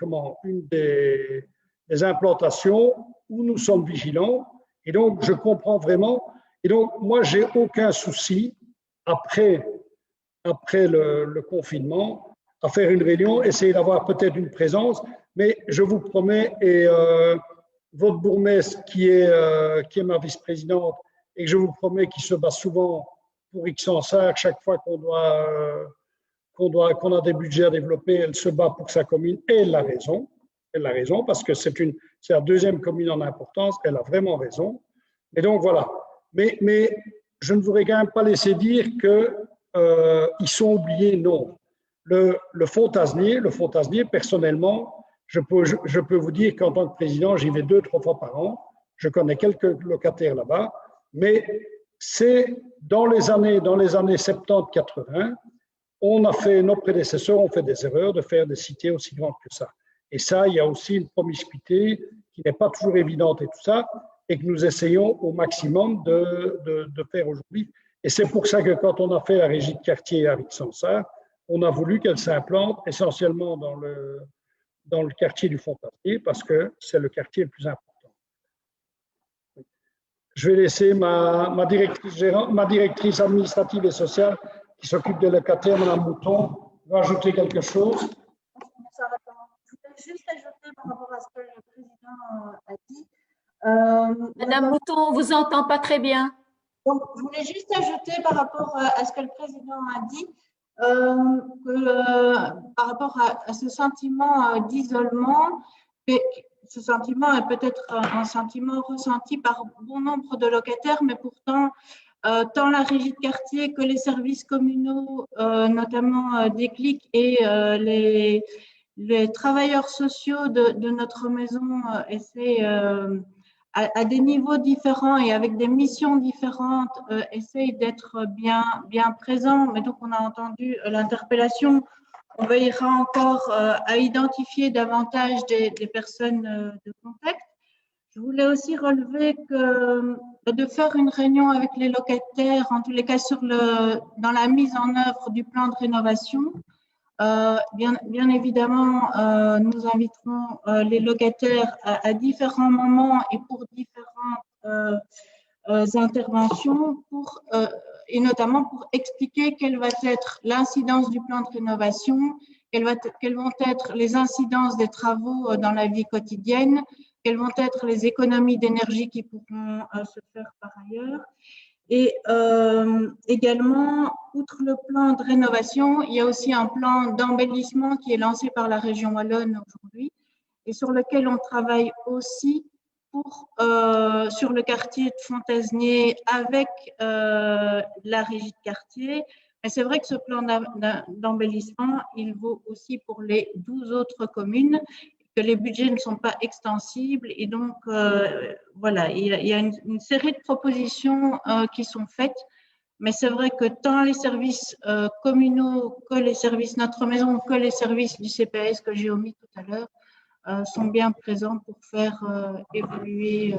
implantations où nous sommes vigilants. Et donc, je comprends vraiment. Et donc, moi, j'ai aucun souci, après le confinement, à faire une réunion, essayer d'avoir peut-être une présence. Mais je vous promets, et votre bourgmestre qui est ma vice-présidente, et que je vous promets qu'il se bat souvent pour Xansart, chaque fois qu'on a des budgets à développer, elle se bat pour sa commune, et elle a raison. Elle a raison, parce que c'est la deuxième commune en importance, elle a vraiment raison. Et donc voilà. Mais je ne voudrais quand même pas laisser dire qu'ils sont oubliés, non. Le Fontasnier, personnellement, je peux vous dire qu'en tant que président, j'y vais 2-3 fois par an. Je connais quelques locataires là-bas, mais c'est dans les années 70-80, nos prédécesseurs ont fait des erreurs de faire des cités aussi grandes que ça. Et ça, il y a aussi une promiscuité qui n'est pas toujours évidente et tout ça, et que nous essayons au maximum de faire aujourd'hui. Et c'est pour ça que quand on a fait la régie de quartier avec Xansart, on a voulu qu'elle s'implante essentiellement dans le quartier du Fontasnier, parce que c'est le quartier le plus important. Je vais laisser ma directrice administrative et sociale qui s'occupe des locataires, Mme Mouton, rajouter quelque chose. Je voulais juste ajouter par rapport à ce que le président a dit. Madame Mouton, on ne vous entend pas très bien. Donc, je voulais juste ajouter par rapport à ce que le président a dit, par rapport à ce sentiment d'isolement, ce sentiment est peut-être un sentiment ressenti par bon nombre de locataires, mais pourtant, tant la régie de quartier que les services communaux, notamment Déclic, et les travailleurs sociaux de notre maison essaient, à des niveaux différents et avec des missions différentes, essayent d'être bien présents. Mais donc, on a entendu l'interpellation. On veillera encore à identifier davantage des personnes de contact. Je voulais aussi relever que de faire une réunion avec les locataires, en tous les cas dans la mise en œuvre du plan de rénovation, Bien évidemment, nous inviterons les locataires à différents moments et pour différentes interventions et notamment pour expliquer quelle va être l'incidence du plan de rénovation, quelles vont être les incidences des travaux dans la vie quotidienne, quelles vont être les économies d'énergie qui pourront se faire par ailleurs. Et également, outre le plan de rénovation, il y a aussi un plan d'embellissement qui est lancé par la région wallonne aujourd'hui et sur lequel on travaille aussi sur le quartier de Fontaisnier avec la régie de quartier. Mais c'est vrai que ce plan d'embellissement, il vaut aussi pour les 12 autres communes, que les budgets ne sont pas extensibles. Et donc, voilà, il y a une série de propositions qui sont faites. Mais c'est vrai que tant les services communaux que les services Notre Maison, que les services du CPS que j'ai omis tout à l'heure, sont bien présents pour faire évoluer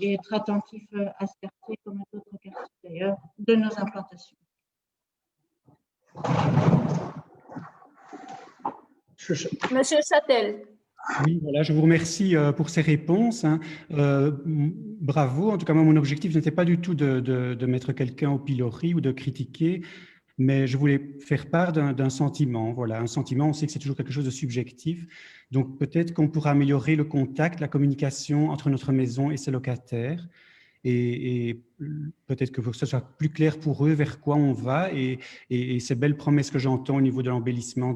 et être attentifs à ce quartier comme à d'autres quartiers d'ailleurs de nos implantations. Monsieur Châtel. Oui, voilà, je vous remercie pour ces réponses. Bravo. En tout cas, moi, mon objectif n'était pas du tout de mettre quelqu'un au pilori ou de critiquer, mais je voulais faire part d'un sentiment. Voilà, un sentiment, on sait que c'est toujours quelque chose de subjectif. Donc, peut-être qu'on pourra améliorer le contact, la communication entre notre maison et ses locataires. Et peut-être que ce soit plus clair pour eux vers quoi on va et ces belles promesses que j'entends au niveau de l'embellissement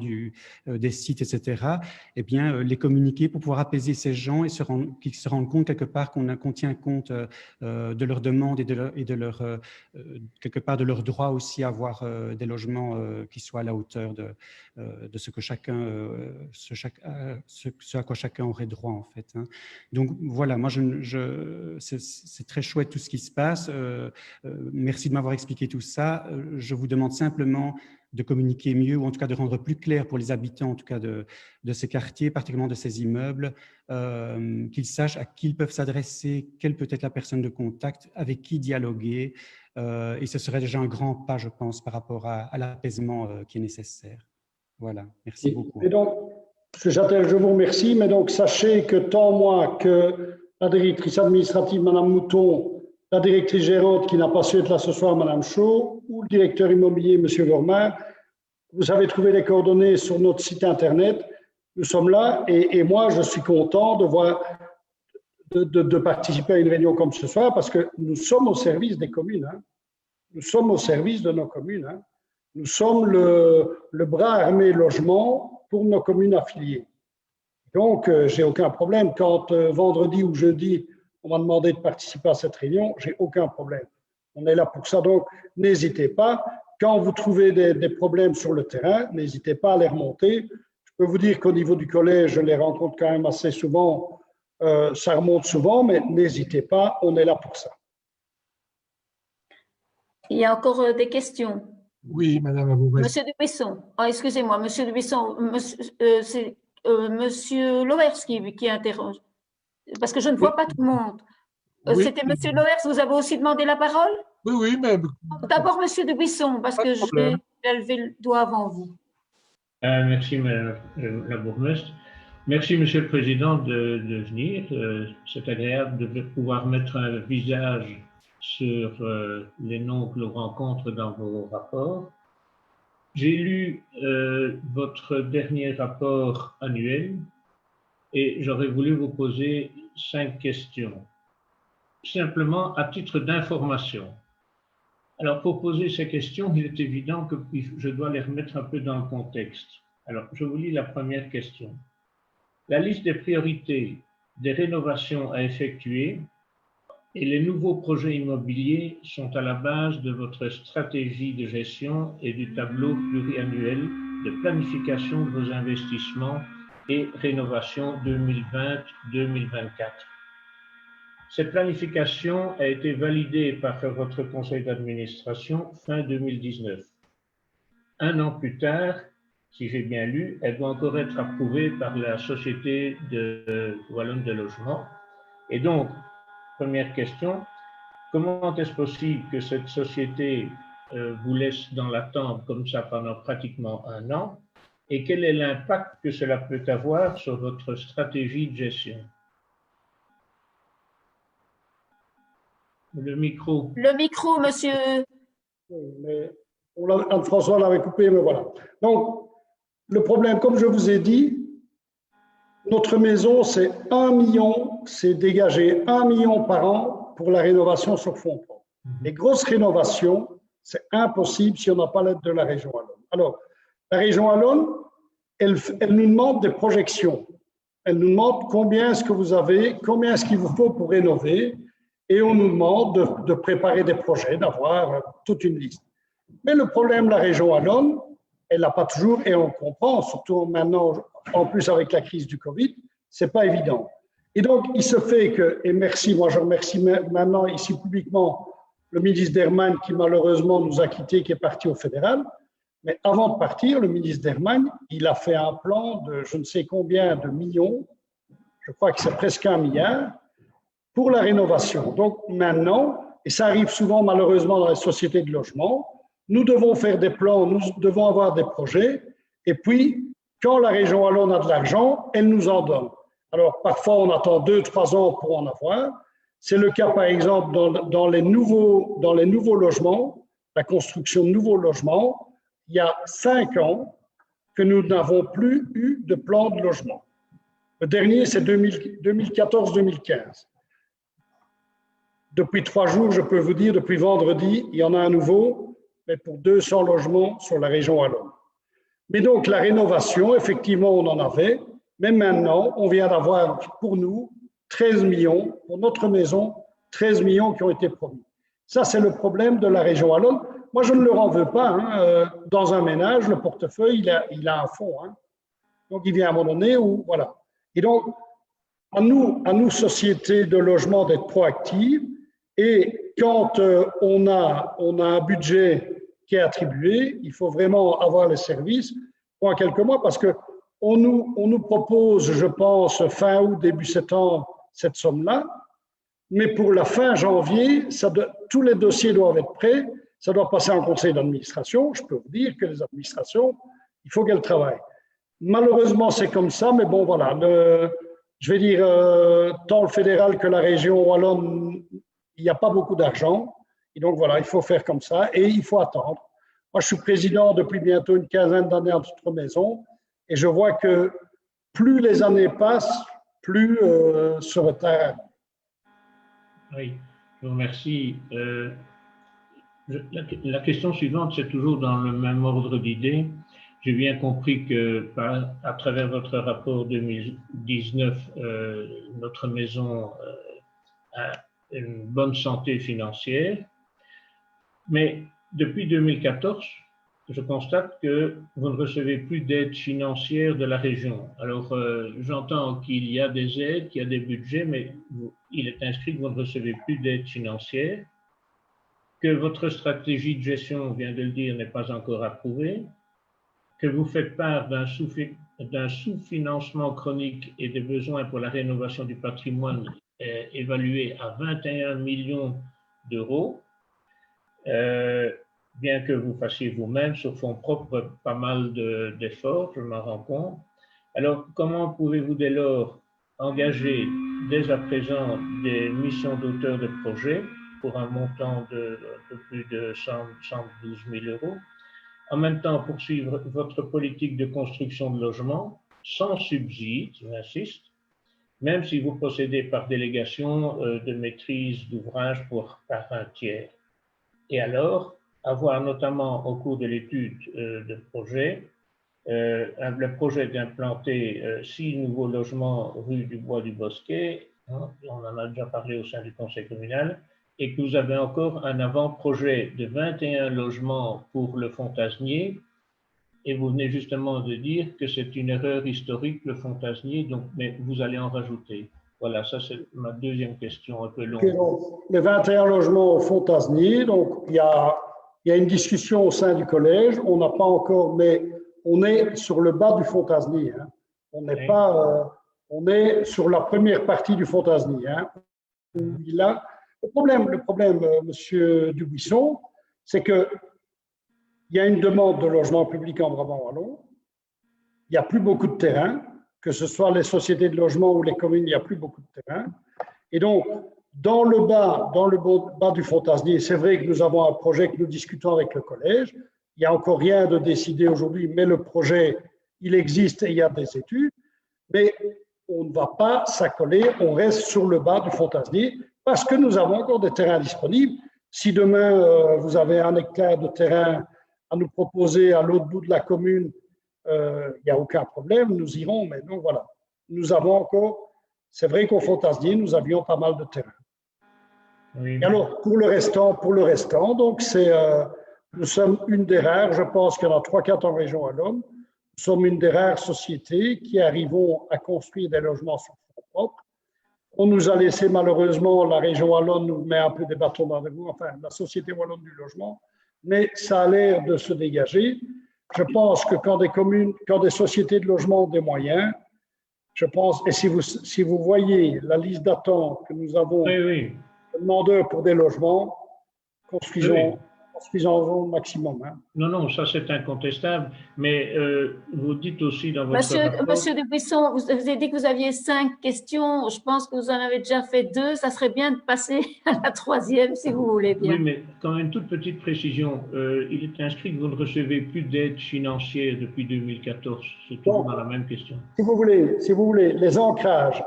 des sites, etc., eh bien, les communiquer pour pouvoir apaiser ces gens et qu'ils se rendent compte quelque part qu'on tient compte de leurs demandes et quelque part de leur droit aussi à avoir des logements qui soient à la hauteur de ce que ce à quoi chacun aurait droit, en fait. Hein. Donc, voilà, moi, c'est très chouette tout ce qui se passe. Merci de m'avoir expliqué tout ça. Je vous demande simplement de communiquer mieux ou en tout cas de rendre plus clair pour les habitants en tout cas de ces quartiers, particulièrement de ces immeubles, qu'ils sachent à qui ils peuvent s'adresser, quelle peut être la personne de contact, avec qui dialoguer. Et ce serait déjà un grand pas, je pense, par rapport à l'apaisement qui est nécessaire. Voilà, merci beaucoup. Et donc, M. Châtel, je vous remercie, mais donc sachez que tant moi que la directrice administrative, Mme Mouton, la directrice gérante qui n'a pas su être là ce soir, Mme Chaud, ou le directeur immobilier, M. Gormard, vous avez trouvé les coordonnées sur notre site Internet. Nous sommes là et moi, je suis content de participer à une réunion comme ce soir parce que nous sommes au service des communes. Hein. Nous sommes au service de nos communes. Hein. Nous sommes le bras armé logement pour nos communes affiliées. Donc, j'ai aucun problème. Quand vendredi ou jeudi, on m'a demandé de participer à cette réunion, j'ai aucun problème. On est là pour ça, donc n'hésitez pas. Quand vous trouvez des problèmes sur le terrain, n'hésitez pas à les remonter. Je peux vous dire qu'au niveau du collège, je les rencontre quand même assez souvent. Ça remonte souvent, mais n'hésitez pas, on est là pour ça. Il y a encore des questions. Oui, Madame la Bourgmestre. Monsieur Dubuisson. Ah, excusez-moi, Monsieur Dubuisson. C'est Monsieur Loers qui interroge. Parce que je ne vois pas tout le monde. Oui. C'était Monsieur Loers, vous avez aussi demandé la parole? Oui, oui, mais… D'abord Monsieur Dubuisson, parce que je vais lever le doigt avant vous. Merci Madame la Bourgmestre. Merci Monsieur le Président de venir. C'est agréable de pouvoir mettre un visage sur les noms que l'on rencontre dans vos rapports. J'ai lu votre dernier rapport annuel et j'aurais voulu vous poser 5 questions, simplement à titre d'information. Alors, pour poser ces questions, il est évident que je dois les remettre un peu dans le contexte. Alors, je vous lis la première question. La liste des priorités des rénovations à effectuer et les nouveaux projets immobiliers sont à la base de votre stratégie de gestion et du tableau pluriannuel de planification de vos investissements et rénovation 2020-2024. Cette planification a été validée par votre conseil d'administration fin 2019. Un an plus tard, si j'ai bien lu, elle doit encore être approuvée par la Société Wallonne de Logement. Et donc, première question, comment est-ce possible que cette société vous laisse dans l'attente comme ça pendant pratiquement un an? et quel est l'impact que cela peut avoir sur votre stratégie de gestion? Le micro. Le micro, monsieur. Mais Anne-François l'avait coupé, mais voilà. Donc, le problème, comme je vous ai dit, notre maison, c'est 1 million, c'est dégager 1 million par an pour la rénovation sur fonds propres. Les grosses rénovations, c'est impossible si on n'a pas l'aide de la région Wallonne. Alors, la région Wallonne, elle nous demande des projections. Elle nous demande combien est-ce que vous avez, combien est-ce qu'il vous faut pour rénover, et on nous demande de préparer des projets, d'avoir toute une liste. Mais le problème de la région Wallonne, elle n'a pas toujours, et on comprend, surtout maintenant, en plus avec la crise du Covid, c'est pas évident. Et donc, il se fait que, et merci, moi je remercie maintenant ici publiquement le ministre Dermagne qui malheureusement nous a quittés, qui est parti au fédéral. Mais avant de partir, le ministre Dermagne, il a fait un plan de je ne sais combien de millions, je crois que c'est presque 1 milliard, pour la rénovation. Donc maintenant, et ça arrive souvent malheureusement dans les sociétés de logement, nous devons faire des plans, nous devons avoir des projets, et puis quand la région Wallonne a de l'argent, elle nous en donne. Alors parfois on attend 2-3 ans pour en avoir. C'est le cas par exemple dans les nouveaux logements, la construction de nouveaux logements. Il y a 5 ans que nous n'avons plus eu de plan de logement. Le dernier, c'est 2014-2015. Depuis 3 jours, je peux vous dire, depuis vendredi, il y en a un nouveau, mais pour 200 logements sur la région Wallonne. Mais donc, la rénovation, effectivement, on en avait, mais maintenant, on vient d'avoir pour nous 13 millions, pour notre maison, 13 millions qui ont été promis. Ça, c'est le problème de la région Wallonne. Moi, je ne leur en veux pas. Hein. Dans un ménage, le portefeuille, il a un fond. Hein. Donc, il vient à un moment donné où, voilà. Et donc, à nous, sociétés de logement, d'être proactives. Et quand on a un budget qui est attribué, il faut vraiment avoir les services pendant quelques mois parce qu'on nous propose, je pense, fin août, début septembre, cette somme-là. Mais pour la fin janvier, tous les dossiers doivent être prêts. Ça doit passer en conseil d'administration. Je peux vous dire que les administrations, il faut qu'elles travaillent. Malheureusement, c'est comme ça, mais bon, voilà. Je vais dire, tant le fédéral que la région Wallonne, il n'y a pas beaucoup d'argent. Et donc, voilà, il faut faire comme ça et il faut attendre. Moi, je suis président depuis bientôt une quinzaine d'années à notre maison et je vois que plus les années passent, plus ce retard. Oui, je vous remercie. La question suivante, c'est toujours dans le même ordre d'idées. J'ai bien compris que à travers votre rapport 2019, notre maison a une bonne santé financière. Mais depuis 2014, je constate que vous ne recevez plus d'aide financière de la région. Alors, j'entends qu'il y a des aides, qu'il y a des budgets, mais il est inscrit que vous ne recevez plus d'aide financière, que votre stratégie de gestion, on vient de le dire, n'est pas encore approuvée, que vous faites part d'un sous-financement chronique et des besoins pour la rénovation du patrimoine évalués à 21 millions d'euros, bien que vous fassiez vous-même sur fonds propres pas mal d'efforts, je m'en rends compte. Alors, comment pouvez-vous dès lors engager dès à présent des missions d'auteur de projet pour un montant de plus de 112 000 euros, en même temps poursuivre votre politique de construction de logements sans subside, j'insiste, même si vous procédez par délégation de maîtrise d'ouvrage par un tiers. Et alors, avoir notamment au cours de l'étude de projet, le projet d'implanter 6 nouveaux logements rue du Bois du Bosquet, hein, on en a déjà parlé au sein du conseil communal, et que vous avez encore un avant-projet de 21 logements pour le Fontasnier, et vous venez justement de dire que c'est une erreur historique, le Fontasnier, donc, mais vous allez en rajouter. Voilà, ça c'est ma deuxième question un peu longue. Okay, donc, les 21 logements au Fontasnier, donc il y a une discussion au sein du collège, on n'a pas encore, mais on est sur le bas du Fontasnier. Hein. On n'est pas, on est sur la première partie du Fontasnier. Hein. Le problème, Monsieur il n'y a plus beaucoup de terrain, que ce soit les sociétés de logement ou les communes, il n'y a plus beaucoup de terrain. Et donc, dans le bas du Fantasnier, c'est vrai que nous avons un projet que nous discutons avec le collège. Il n'y a encore rien de décidé aujourd'hui, mais le projet, il existe et il y a des études. Mais on ne va pas s'accoler, on reste sur le bas du Fantasnier parce que nous avons encore des terrains disponibles. Si demain, vous avez un hectare de terrain à nous proposer à l'autre bout de la commune, il n'y a aucun problème, nous irons. Mais donc voilà, nous avons encore, c'est vrai qu'au Fantasnier, nous avions pas mal de terrain. Oui. Et alors, pour le restant, donc nous sommes une des rares, je pense qu'il y en a 3-4 en région wallonne, nous sommes une des rares sociétés qui arrivons à construire des logements sur fonds propres. On nous a laissé malheureusement, la région wallonne nous met un peu des bâtons dans les roues, enfin la société wallonne du logement, mais ça a l'air de se dégager. Je pense que quand des sociétés de logement ont des moyens, je pense, et si vous voyez la liste d'attente que nous avons, de demandeurs pour des logements, construisons au maximum. Hein. Non, ça c'est incontestable, mais vous dites aussi dans votre rapport… Monsieur Dubuisson, vous avez dit que vous aviez 5 questions, je pense que vous en avez déjà fait 2, ça serait bien de passer à la 3e si vous voulez bien. Oui, mais quand même, toute petite précision, il est inscrit que vous ne recevez plus d'aide financière depuis 2014, c'est toujours dans la même question. Si vous voulez, les ancrages,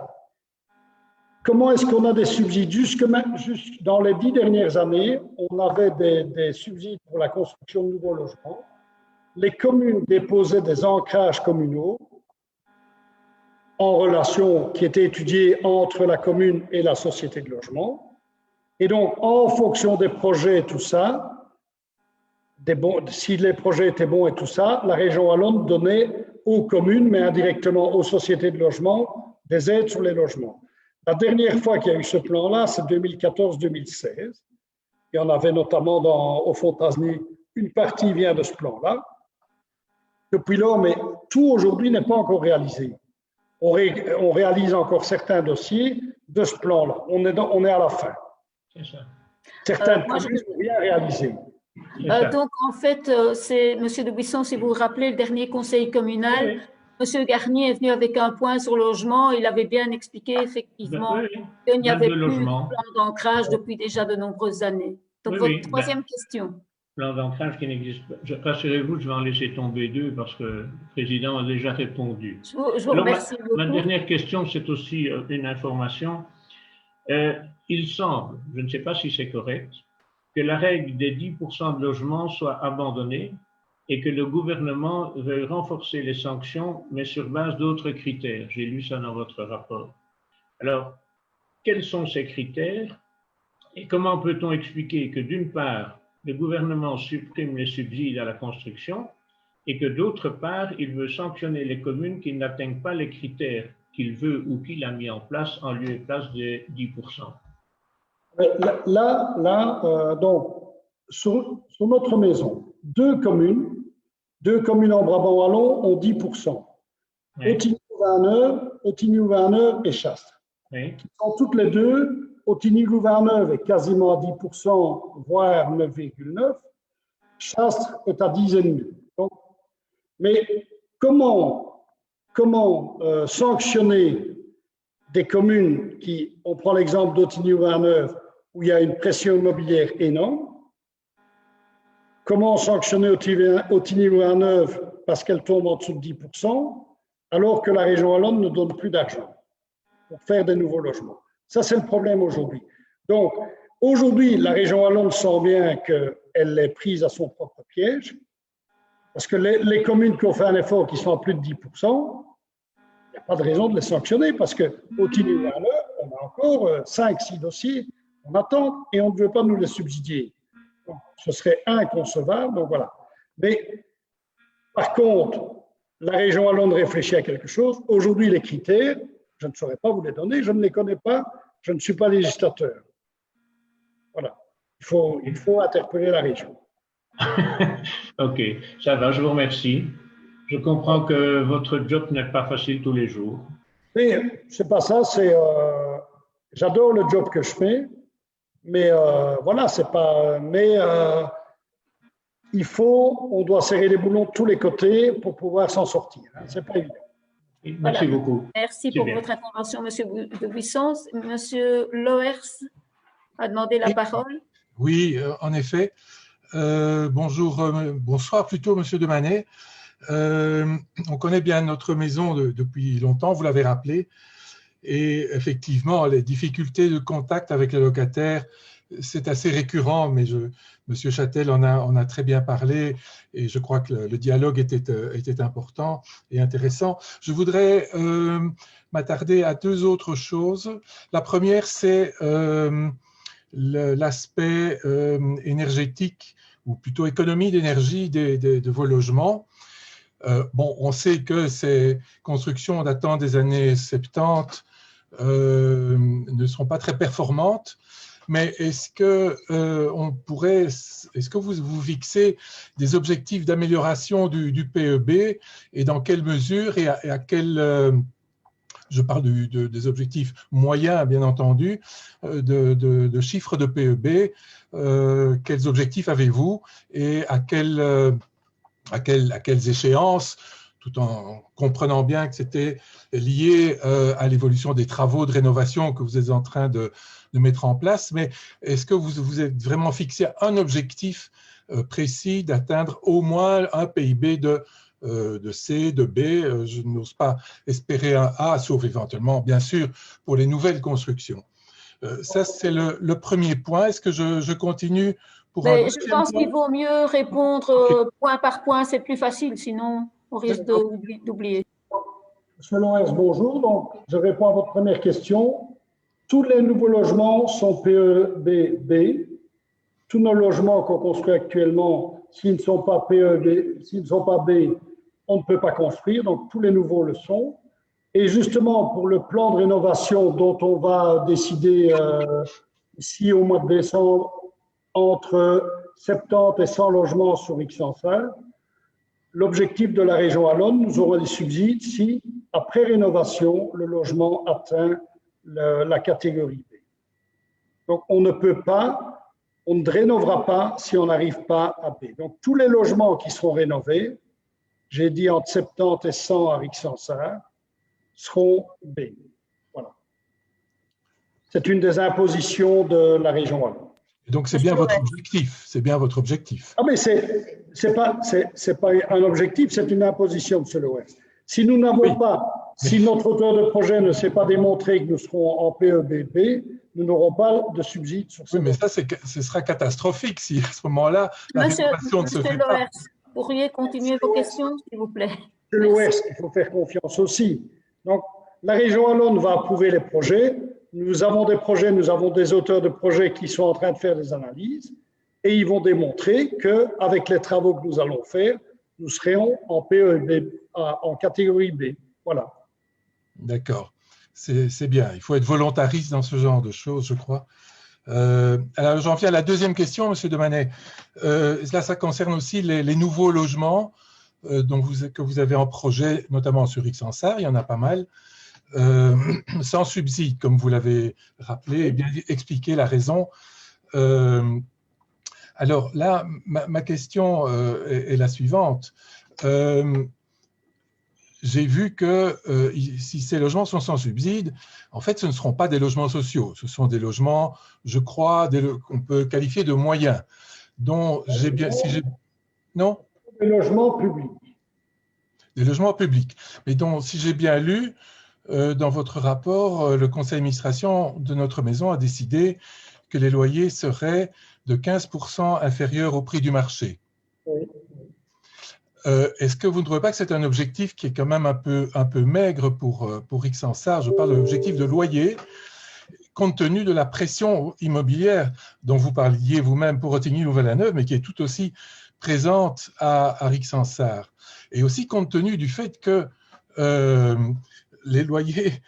comment est-ce qu'on a des subsides? Jusque dans les 10 dernières années, on avait des subsides pour la construction de nouveaux logements. Les communes déposaient des ancrages communaux en relation qui étaient étudiés entre la commune et la société de logement. Et donc, en fonction des projets et tout ça, si les projets étaient bons et tout ça, la région wallonne donnait aux communes, mais indirectement aux sociétés de logement, des aides sur les logements. La dernière fois qu'il y a eu ce plan-là, c'est 2014-2016. Il y en avait notamment au Fantasnier. Une partie vient de ce plan-là. Depuis lors, mais tout aujourd'hui n'est pas encore réalisé. On réalise encore certains dossiers de ce plan-là. On est à la fin. C'est ça. Certains projets sont bien réalisés. Donc, en fait, c'est Monsieur Dubuisson, si vous vous rappelez, le dernier conseil communal, oui. Monsieur Garnier est venu avec un point sur le logement. Il avait bien expliqué effectivement qu'il n'y avait plus de plan d'ancrage depuis déjà de nombreuses années. Donc, votre troisième question. Plan d'ancrage qui n'existe pas. Rassurez-vous, je vais en laisser tomber 2 parce que le président a déjà répondu. Je vous remercie beaucoup. Ma dernière question, c'est aussi une information. Il semble, je ne sais pas si c'est correct, que la règle des 10% de logements soit abandonnée et que le gouvernement veuille renforcer les sanctions, mais sur base d'autres critères. J'ai lu ça dans votre rapport. Alors, quels sont ces critères et comment peut-on expliquer que d'une part, le gouvernement supprime les subsides à la construction et que d'autre part, il veut sanctionner les communes qui n'atteignent pas les critères qu'il veut ou qu'il a mis en place en lieu et place des 10%. Donc, sur notre maison, deux communes en Brabant-Wallon ont 10%. Oui. Otigny-Gouverneuve et Chastres. Oui. Qui sont toutes les deux, Otigny-Gouverneuve est quasiment à 10%, voire 9,9%. Chastres est à 10,5%. Donc, mais comment sanctionner des communes qui, on prend l'exemple d'Otigny-Gouverneuve, où il y a une pression immobilière énorme. Comment sanctionner Otigny-Gouverneuve parce qu'elle tombe en dessous de 10%, alors que la région wallonne ne donne plus d'argent pour faire des nouveaux logements. Ça, c'est le problème aujourd'hui. Donc, aujourd'hui, la région wallonne sent bien qu'elle est prise à son propre piège, parce que les communes qui ont fait un effort qui sont à plus de 10%, il n'y a pas de raison de les sanctionner, parce que Otigny-Gouverneuve, on a encore 5-6 dossiers en attente et on ne veut pas nous les subsidier. Donc, ce serait inconcevable, donc voilà. Mais par contre, la région wallonne réfléchit à quelque chose. Aujourd'hui, les critères, je ne saurais pas vous les donner, je ne les connais pas, je ne suis pas législateur. Voilà, il faut interpeller la région. Ok, ça va, je vous remercie. Je comprends que votre job n'est pas facile tous les jours. Mais c'est pas ça, j'adore le job que je fais, mais voilà, c'est pas. Mais on doit serrer les boulons de tous les côtés pour pouvoir s'en sortir. C'est pas évident. Merci beaucoup. Merci pour votre intervention, Monsieur de Buisson. Monsieur Loers a demandé la parole. Oui, en effet. Bonsoir plutôt, Monsieur de Manet. On connaît bien notre maison depuis longtemps, vous l'avez rappelé. Et effectivement, les difficultés de contact avec les locataires, c'est assez récurrent, mais Monsieur Châtel en a très bien parlé et je crois que le dialogue était important et intéressant. Je voudrais m'attarder à deux autres choses. La première, c'est l'aspect énergétique ou plutôt économie d'énergie de vos logements. On sait que ces constructions datant des années 70 ne seront pas très performantes. Mais est-ce que vous fixez des objectifs d'amélioration du PEB et dans quelle mesure et à quel, je parle des objectifs moyens bien entendu, de chiffres de PEB, quels objectifs avez-vous et à quelles échéances, tout en comprenant bien que c'était lié à l'évolution des travaux de rénovation que vous êtes en train de mettre en place, mais est-ce que vous êtes vraiment fixé un objectif précis d'atteindre au moins un PIB de C, de B, je n'ose pas espérer un A, sauf éventuellement, bien sûr, pour les nouvelles constructions. Ça, c'est le premier point. Est-ce que je continue pour je pense qu'il vaut mieux répondre point par point, c'est plus facile, sinon on risque d'oublier. Monsieur Loers, bonjour. Donc, je réponds à votre première question. Tous les nouveaux logements sont PEB-B. Tous nos logements qu'on construit actuellement, s'ils ne sont pas PEB, s'ils ne sont pas B, on ne peut pas construire. Donc, tous les nouveaux le sont. Et justement, pour le plan de rénovation dont on va décider ici au mois de décembre, entre 70 et 100 logements sur Ixensaar, l'objectif de la région wallonne, nous aurons des subsides si, après rénovation, le logement atteint la catégorie B. Donc, on ne rénovera pas si on n'arrive pas à B. Donc, tous les logements qui seront rénovés, j'ai dit entre 70 et 100 à Ixensaar, seront B. Voilà. C'est une des impositions de la région wallonne. Et donc, c'est bien votre objectif. C'est bien votre objectif. Ah, mais c'est pas un objectif, c'est une imposition, M. Loers. Si nous n'avons pas, si notre auteur de projet ne s'est pas démontré que nous serons en PEBB, nous n'aurons pas de subside sur ça. Oui, mais ça, ce sera catastrophique si à ce moment-là, la rénovation ne se fait pas. Loers, vous pourriez continuer vos questions, s'il vous plaît. M. Loers, il faut faire confiance aussi. Donc, la région wallonne va approuver les projets. Nous avons des projets, nous avons des auteurs de projets qui sont en train de faire des analyses et ils vont démontrer qu'avec les travaux que nous allons faire, nous serons en PEB, en catégorie B. Voilà. D'accord. C'est bien. Il faut être volontariste dans ce genre de choses, je crois. Alors, j'en viens à la deuxième question, M. de Manet. Là, ça concerne aussi les nouveaux logements que vous avez en projet, notamment sur Ixensaar, il y en a pas mal. Sans subside, comme vous l'avez rappelé et bien expliqué la raison. Alors là, ma question est la suivante. J'ai vu que si ces logements sont sans subside, en fait, ce ne seront pas des logements sociaux. Ce sont des logements, je crois, qu'on peut qualifier de moyens, dont j'ai bien... Non ? Des logements publics. Des logements publics. Mais dont, si j'ai bien lu, dans votre rapport, le conseil d'administration de notre maison a décidé que les loyers seraient de 15% inférieurs au prix du marché. Oui. Est-ce que vous ne trouvez pas que c'est un objectif qui est quand même un peu maigre pour Ixensaar? Je parle de l'objectif de loyer, compte tenu de la pression immobilière dont vous parliez vous-même pour Rotigny-Louvain-la-Neuve, mais qui est tout aussi présente à Ixensaar. Et aussi compte tenu du fait que les loyers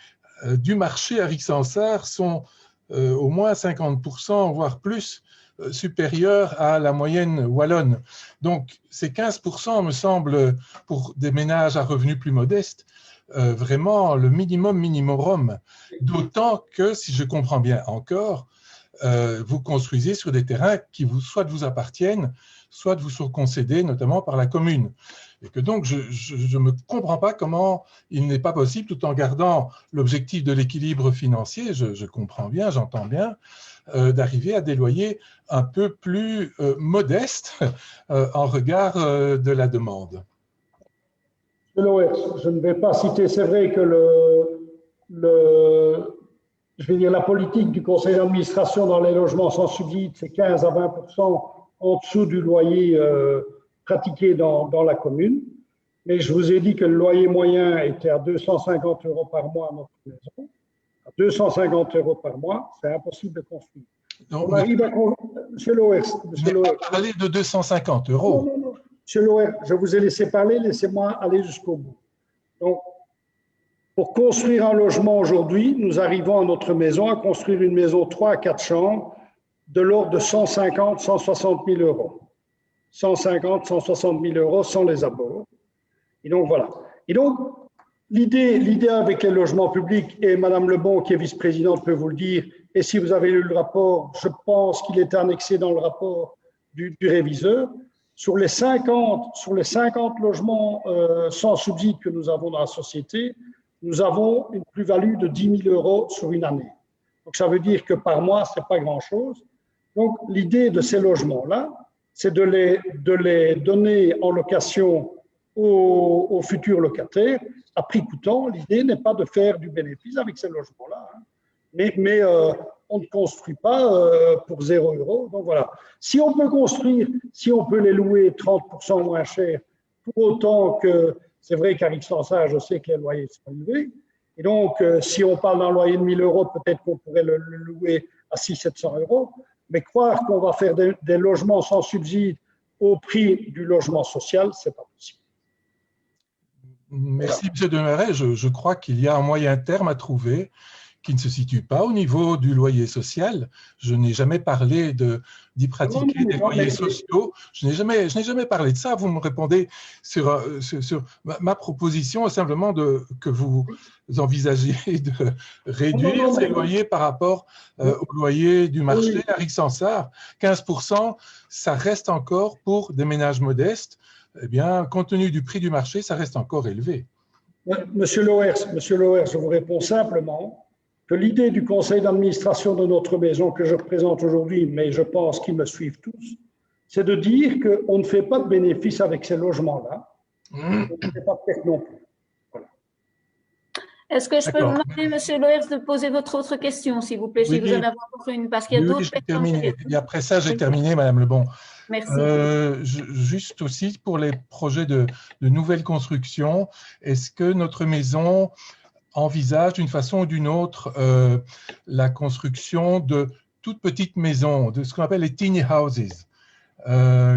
du marché à Ixensaar sont au moins 50%, voire plus, supérieurs à la moyenne wallonne. Donc, ces 15% me semble, pour des ménages à revenus plus modestes, vraiment le minimum. D'autant que, si je comprends bien encore, vous construisez sur des terrains qui soit vous appartiennent, soit vous sont concédés, notamment par la commune. Et que donc, je ne me comprends pas comment il n'est pas possible, tout en gardant l'objectif de l'équilibre financier, je comprends bien, j'entends bien, d'arriver à des loyers un peu plus modestes en regard de la demande. Je ne vais pas citer, c'est vrai que la politique du conseil d'administration dans les logements sans subside, c'est 15 à 20% en dessous du loyer pratiqué dans la commune. Mais je vous ai dit que le loyer moyen était à 250 € par mois à notre maison. À 250 € par mois, c'est impossible de construire. Donc, on arrive à... Monsieur Loers, parler de 250 €. Non. Monsieur Loers, je vous ai laissé parler, laissez-moi aller jusqu'au bout. Donc, pour construire un logement aujourd'hui, nous arrivons à notre maison à construire une maison 3 à 4 chambres de l'ordre de 150 160 000 €. 150 160 000 € sans les abords. Et donc, voilà. Et donc, l'idée avec les logements publics, et Madame Lebon, qui est vice-présidente, peut vous le dire, et si vous avez lu le rapport, je pense qu'il est annexé dans le rapport du réviseur, sur les 50 logements sans subside que nous avons dans la société, nous avons une plus-value de 10 000 € sur une année. Donc, ça veut dire que par mois, ce n'est pas grand-chose. Donc, l'idée de ces logements-là, c'est de les donner en location aux futurs locataires à prix coûtant. L'idée n'est pas de faire du bénéfice avec ces logements-là, hein. Mais on ne construit pas pour 0 €. Donc voilà. Si on peut construire, si on peut les louer 30% moins cher, pour autant que, c'est vrai qu'avec ça, je sais que les loyers sont élevés. Et donc, si on parle d'un loyer de 1 000 €, peut-être qu'on pourrait le louer à 600 700 €. Mais croire qu'on va faire des logements sans subside au prix du logement social, ce n'est pas possible. Merci, M. Demeret. Je crois qu'il y a un moyen terme à trouver qui ne se situe pas au niveau du loyer social. Je n'ai jamais parlé d'y pratiquer des loyers sociaux. Je n'ai jamais parlé de ça. Vous me répondez sur ma proposition est simplement que vous envisagez de réduire ces loyers par rapport au loyer du marché à Rixensart. 15%, ça reste encore pour des ménages modestes. Eh bien, compte tenu du prix du marché, ça reste encore élevé. Monsieur Loers, je vous réponds simplement que l'idée du conseil d'administration de notre maison que je représente aujourd'hui, mais je pense qu'ils me suivent tous, c'est de dire qu'on ne fait pas de bénéfice avec ces logements-là. On ne fait pas de perte non plus. Voilà. Est-ce que je peux vous demander, Monsieur Loers, de poser votre autre question, s'il vous plaît, si vous en avez encore une, parce qu'il y a d'autres questions. Et après ça, j'ai terminé, Madame Lebon. Merci. Juste aussi pour les projets de nouvelles constructions, est-ce que notre maison envisage d'une façon ou d'une autre la construction de toutes petites maisons, de ce qu'on appelle les tiny houses,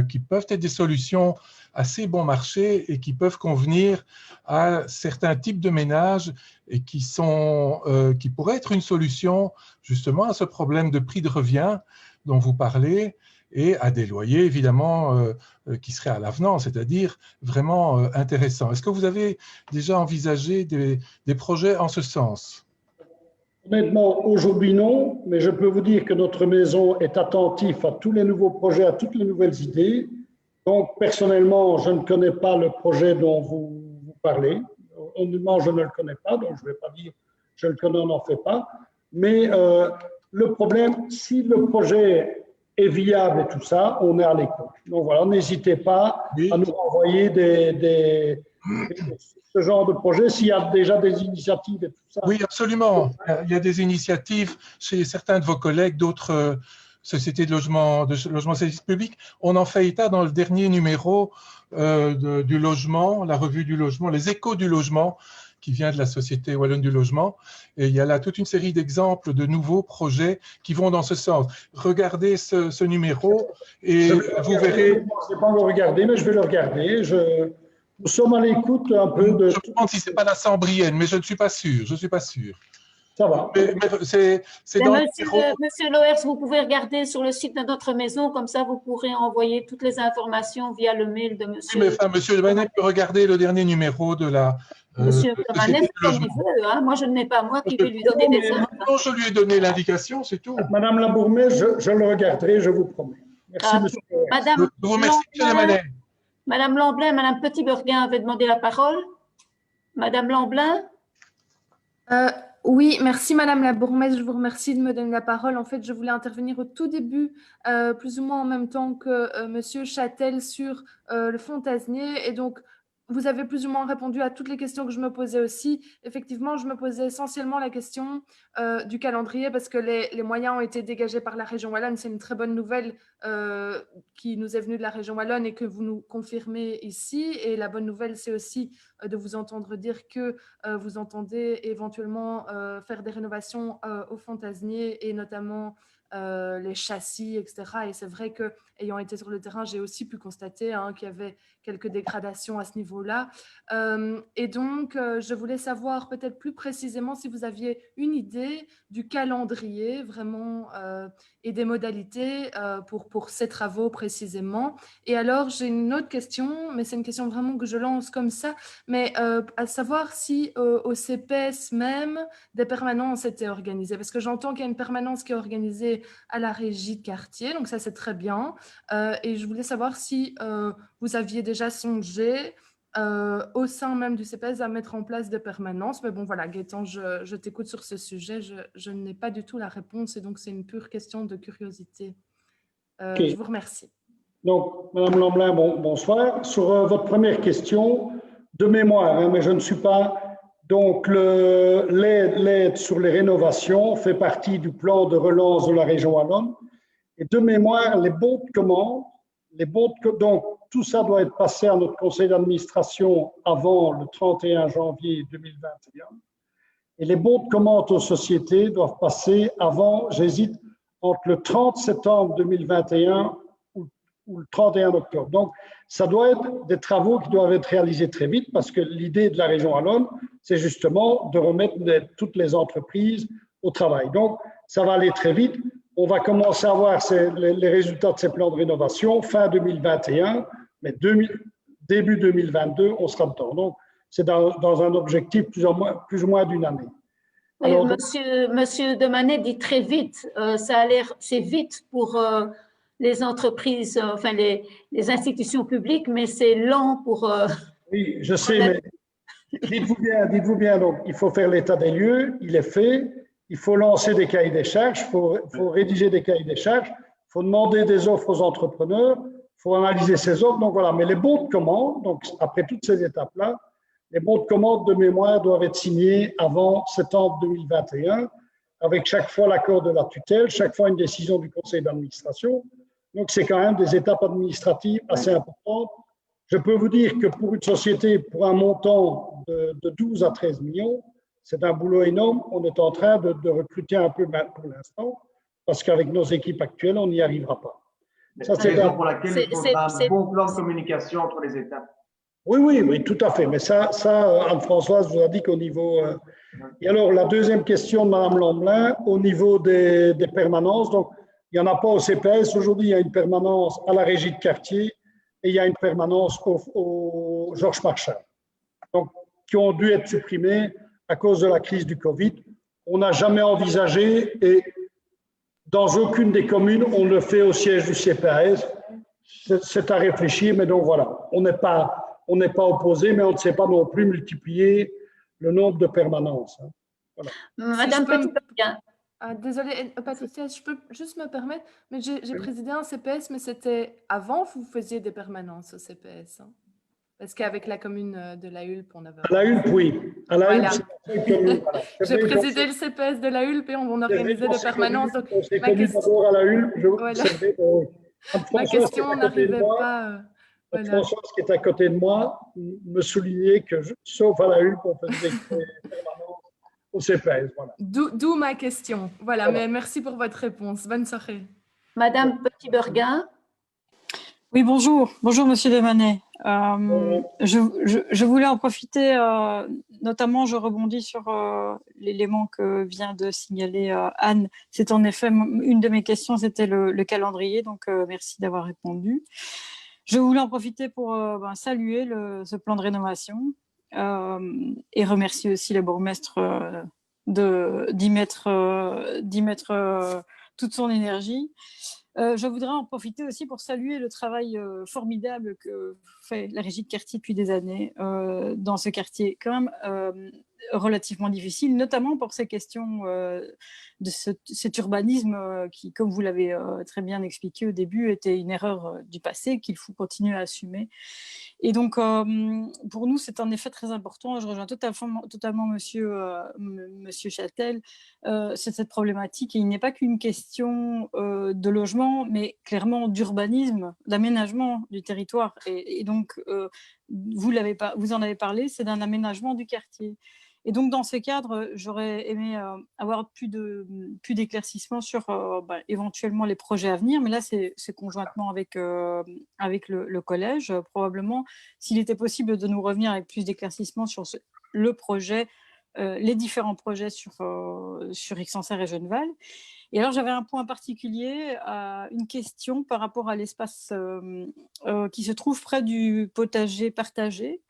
qui peuvent être des solutions assez bon marché et qui peuvent convenir à certains types de ménages et qui pourraient être une solution justement à ce problème de prix de revient dont vous parlez, et à des loyers, évidemment, qui seraient à l'avenant, c'est-à-dire vraiment intéressants. Est-ce que vous avez déjà envisagé des projets en ce sens? Honnêtement, aujourd'hui, non, mais je peux vous dire que notre maison est attentive à tous les nouveaux projets, à toutes les nouvelles idées. Donc, personnellement, je ne connais pas le projet dont vous parlez. Honnêtement, je ne le connais pas, donc je ne vais pas dire je le connais, on n'en fait pas. Mais le problème, si le projet est viable et tout ça, on est à l'écoute. Donc voilà, n'hésitez pas à nous envoyer ce genre de projet, s'il y a déjà des initiatives et tout ça. Oui, absolument. Il y a des initiatives chez certains de vos collègues, d'autres sociétés de logement service public. On en fait état dans le dernier numéro du logement, la revue du logement, les échos du logement, qui vient de la Société Wallonne du Logement. Et il y a là toute une série d'exemples de nouveaux projets qui vont dans ce sens. Regardez ce numéro et vous verrez… Je ne vais pas le regarder, mais je vais le regarder. Nous sommes à l'écoute un peu de… Je me demande si ce n'est pas la Sambrienne, mais je ne suis pas sûr. Je ne suis pas sûr. Ça va. Mais c'est dans Monsieur Loers, vous pouvez regarder sur le site de notre maison, comme ça vous pourrez envoyer toutes les informations via le mail de monsieur… Mais enfin, monsieur Lebanet peut regarder le dernier numéro de la… Monsieur Lebanet, comme il veut, hein. Moi je ne n'ai pas moi qui vais lui donner des informations. Non, je lui ai donné l'indication, c'est tout. Madame la bourgmestre, je le regarderai, je vous promets. Merci, monsieur Loers. Madame Je vous remercie, M. Lemanet. Madame Lamblin, Madame Petit-Burguin avait demandé la parole. Madame Lamblin. Oui, merci Madame la bourgmestre, je vous remercie de me donner la parole. En fait, je voulais intervenir au tout début, plus ou moins en même temps que Monsieur Châtel sur le Fontasnier. Et donc, vous avez plus ou moins répondu à toutes les questions que je me posais aussi. Effectivement, je me posais essentiellement la question du calendrier parce que les moyens ont été dégagés par la région Wallonne. C'est une très bonne nouvelle qui nous est venue de la région Wallonne et que vous nous confirmez ici. Et la bonne nouvelle, c'est aussi de vous entendre dire que vous entendez éventuellement faire des rénovations au Fontasnier et notamment les châssis, etc. Et c'est vrai que, ayant été sur le terrain, j'ai aussi pu constater qu'il y avait quelques dégradations à ce niveau-là. Et donc, je voulais savoir peut-être plus précisément si vous aviez une idée du calendrier vraiment et des modalités pour ces travaux précisément. Et alors, j'ai une autre question, mais c'est une question vraiment que je lance comme ça, mais à savoir si au CPS même, des permanences étaient organisées. Parce que j'entends qu'il y a une permanence qui est organisée à la régie de quartier, donc ça c'est très bien. Et je voulais savoir si vous aviez déjà songé au sein même du CPS à mettre en place des permanences. Mais bon voilà, Gaëtan, je t'écoute sur ce sujet, je n'ai pas du tout la réponse et donc c'est une pure question de curiosité. Okay. Je vous remercie. Donc, Madame Lamblin, bonsoir. Sur votre première question, de mémoire, mais je ne suis pas... Donc, l'aide sur les rénovations fait partie du plan de relance de la région Wallonne. Et de mémoire, les bons de commande, donc tout ça doit être passé à notre conseil d'administration avant le 31 janvier 2021. Et les bons de commande aux sociétés doivent passer avant, j'hésite, entre le 30 septembre 2021 ou le 31 octobre. Donc, ça doit être des travaux qui doivent être réalisés très vite parce que l'idée de la région Wallonne, c'est justement de remettre toutes les entreprises au travail. Donc, ça va aller très vite. On va commencer à voir les résultats de ces plans de rénovation fin 2021, mais début 2022, on sera dedans. Donc, c'est dans un objectif plus ou moins d'une année. Alors, monsieur Demanet dit très vite. Ça a l'air, c'est vite pour les entreprises, enfin les institutions publiques, mais c'est lent pour... Oui, je sais, mais dites-vous bien, donc, il faut faire l'état des lieux, il est fait, il faut lancer des cahiers des charges, il faut rédiger des cahiers des charges, il faut demander des offres aux entrepreneurs, il faut analyser ces offres, donc voilà. Mais les bons de commande, donc après toutes ces étapes-là, les bons de commande de mémoire doivent être signés avant septembre 2021, avec chaque fois l'accord de la tutelle, chaque fois une décision du conseil d'administration. Donc, c'est quand même des étapes administratives assez importantes. Je peux vous dire que pour une société, pour un montant de 12 à 13 millions, c'est un boulot énorme. On est en train de recruter un peu pour l'instant, parce qu'avec nos équipes actuelles, on n'y arrivera pas. Ça, c'est la raison pour laquelle il faudra un bon plan de communication entre les étapes. Oui, tout à fait. Mais ça Anne-Françoise vous a dit qu'au niveau... Et alors, la deuxième question de Mme Lamblin, au niveau des permanences, donc, il n'y en a pas au CPS. Aujourd'hui, il y a une permanence à la régie de quartier et il y a une permanence au Georges Marchal, donc, qui ont dû être supprimées à cause de la crise du Covid. On n'a jamais envisagé, et dans aucune des communes, on le fait au siège du CPS. C'est à réfléchir, mais donc voilà, on n'est pas opposé, mais on ne sait pas non plus multiplier le nombre de permanences. Voilà. Madame Petit-Burguin. Désolée, Patricia, je peux juste me permettre, mais j'ai présidé un CPS, mais c'était avant vous faisiez des permanences au CPS. Hein? Parce qu'avec la commune de La Hulpe, on avait... À La Hulpe, oui. À La Hulpe, voilà. J'ai présidé le CPS de La Hulpe et on organisait des permanences. Donc, on s'est connus d'abord à La Hulpe. Voilà. Ma question n'arrivait pas... Voilà. Françoise, qui est à côté de moi, me soulignait que, sauf à La Hulpe, on faisait des permanences au CPS. Voilà. D'où ma question. Voilà, mais merci pour votre réponse. Bonne soirée. Madame Petit-Burguin. Oui, bonjour. Bonjour, Monsieur Demanet. Je voulais en profiter, notamment, je rebondis sur l'élément que vient de signaler Anne. C'est en effet, une de mes questions, c'était le calendrier, donc merci d'avoir répondu. Je voulais en profiter pour saluer ce plan de rénovation et remercier aussi le bourgmestre d'y mettre toute son énergie. Je voudrais en profiter aussi pour saluer le travail formidable que fait la régie de quartier depuis des années dans ce quartier quand même relativement difficile, notamment pour ces questions de cet urbanisme qui, comme vous l'avez très bien expliqué au début, était une erreur du passé qu'il faut continuer à assumer. Et donc, pour nous, c'est en effet très important. Je rejoins totalement monsieur Châtel. C'est cette problématique. Et il n'est pas qu'une question de logement, mais clairement d'urbanisme, d'aménagement du territoire. Et donc, vous en avez parlé, c'est d'un aménagement du quartier. Et donc, dans ce cadre, j'aurais aimé avoir plus d'éclaircissements sur éventuellement les projets à venir, mais là, c'est conjointement avec le collège, probablement. S'il était possible de nous revenir avec plus d'éclaircissements sur le projet, les différents projets sur Aix-en-Serre et Genneval. Et alors, j'avais un point particulier, une question par rapport à l'espace qui se trouve près du potager partagé.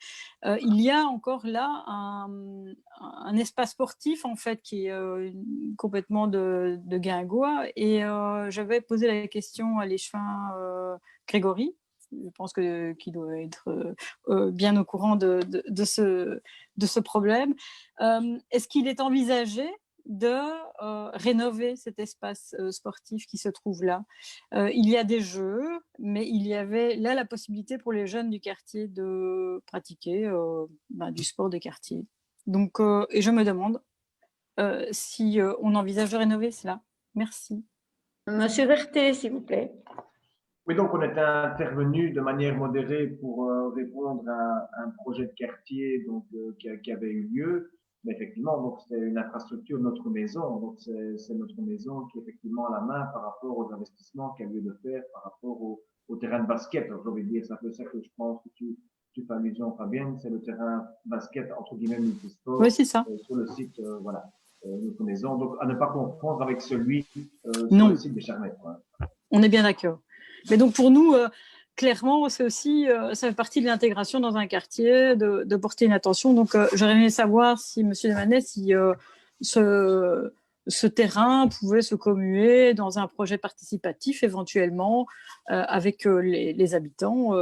Il y a encore là un espace sportif, en fait, qui est complètement de Guingois. Et j'avais posé la question à l'échevin Grégory. Je pense qu'il doit être bien au courant de ce problème. Est-ce qu'il est envisagé de rénover cet espace sportif qui se trouve là? Il y a des jeux, mais il y avait là la possibilité pour les jeunes du quartier de pratiquer du sport de quartier. Donc, et je me demande si on envisage de rénover cela. Merci. Monsieur Vertet, s'il vous plaît. Oui, donc on était intervenu de manière modérée pour répondre à un projet de quartier donc, qui avait eu lieu. Mais effectivement, donc c'est une infrastructure de notre maison. Donc c'est notre maison qui est effectivement à la main par rapport aux investissements qu'il y a lieu de faire par rapport au terrain de basket. J'ai envie de dire, c'est un peu ça que je pense que tu fais allusion, Fabienne, c'est le terrain basket entre guillemets multisport. Oui, c'est ça. Sur le site, voilà, notre maison. Donc à ne pas confondre avec celui sur le site des Charmettes. On est bien d'accord. Mais donc pour nous, clairement, c'est aussi, ça fait partie de l'intégration dans un quartier, de porter une attention. Donc j'aurais aimé savoir si M. Desmanet, si ce terrain pouvait se commuer dans un projet participatif éventuellement avec les habitants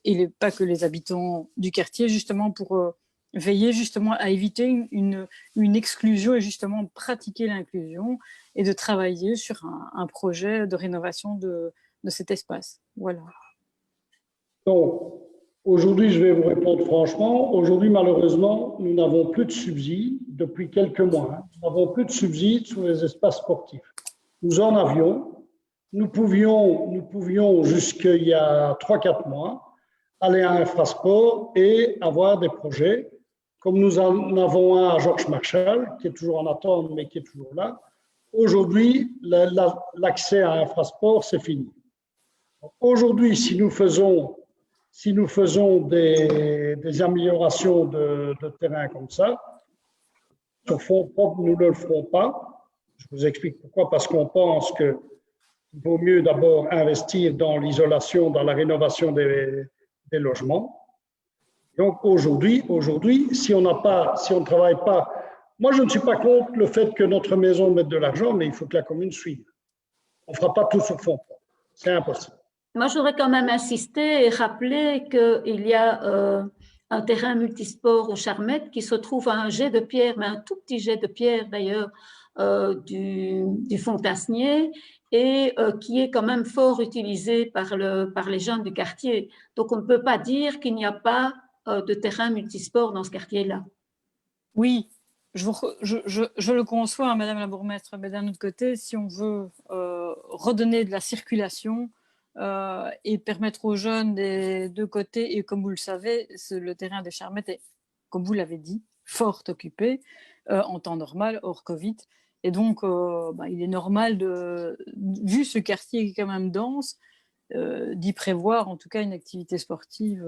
et pas que les habitants du quartier, justement pour veiller justement à éviter une exclusion et justement pratiquer l'inclusion et de travailler sur un projet de rénovation de cet espace. Voilà. Donc, aujourd'hui, je vais vous répondre franchement. Aujourd'hui, malheureusement, nous n'avons plus de subsides depuis quelques mois. Nous n'avons plus de subsides sur les espaces sportifs. Nous en avions. Nous pouvions jusqu'il y a 3-4 mois, aller à Infrasport et avoir des projets, comme nous en avons un à Georges Marchal, qui est toujours en attente, mais qui est toujours là. Aujourd'hui, l'accès à Infrasport, c'est fini. Aujourd'hui, si nous faisons des améliorations de terrain comme ça, sur fonds propres, nous ne le ferons pas. Je vous explique pourquoi. Parce qu'on pense qu'il vaut mieux d'abord investir dans l'isolation, dans la rénovation des logements. Donc aujourd'hui, si on ne travaille pas, moi je ne suis pas contre le fait que notre maison mette de l'argent, mais il faut que la commune suive. On ne fera pas tout sur fonds propres. C'est impossible. Moi, je voudrais quand même insister et rappeler qu'il y a un terrain multisport aux Charmettes qui se trouve à un jet de pierre, mais un tout petit jet de pierre d'ailleurs, du Fontasnier et qui est quand même fort utilisé par les jeunes du quartier. Donc, on ne peut pas dire qu'il n'y a pas de terrain multisport dans ce quartier-là. Oui, je le conçois, Madame la bourgmestre, mais d'un autre côté, si on veut redonner de la circulation, et permettre aux jeunes des deux côtés, et comme vous le savez, le terrain des Charmettes est, comme vous l'avez dit, fort occupé en temps normal, hors Covid. Et donc, il est normal, vu ce quartier qui est quand même dense, d'y prévoir en tout cas une activité sportive.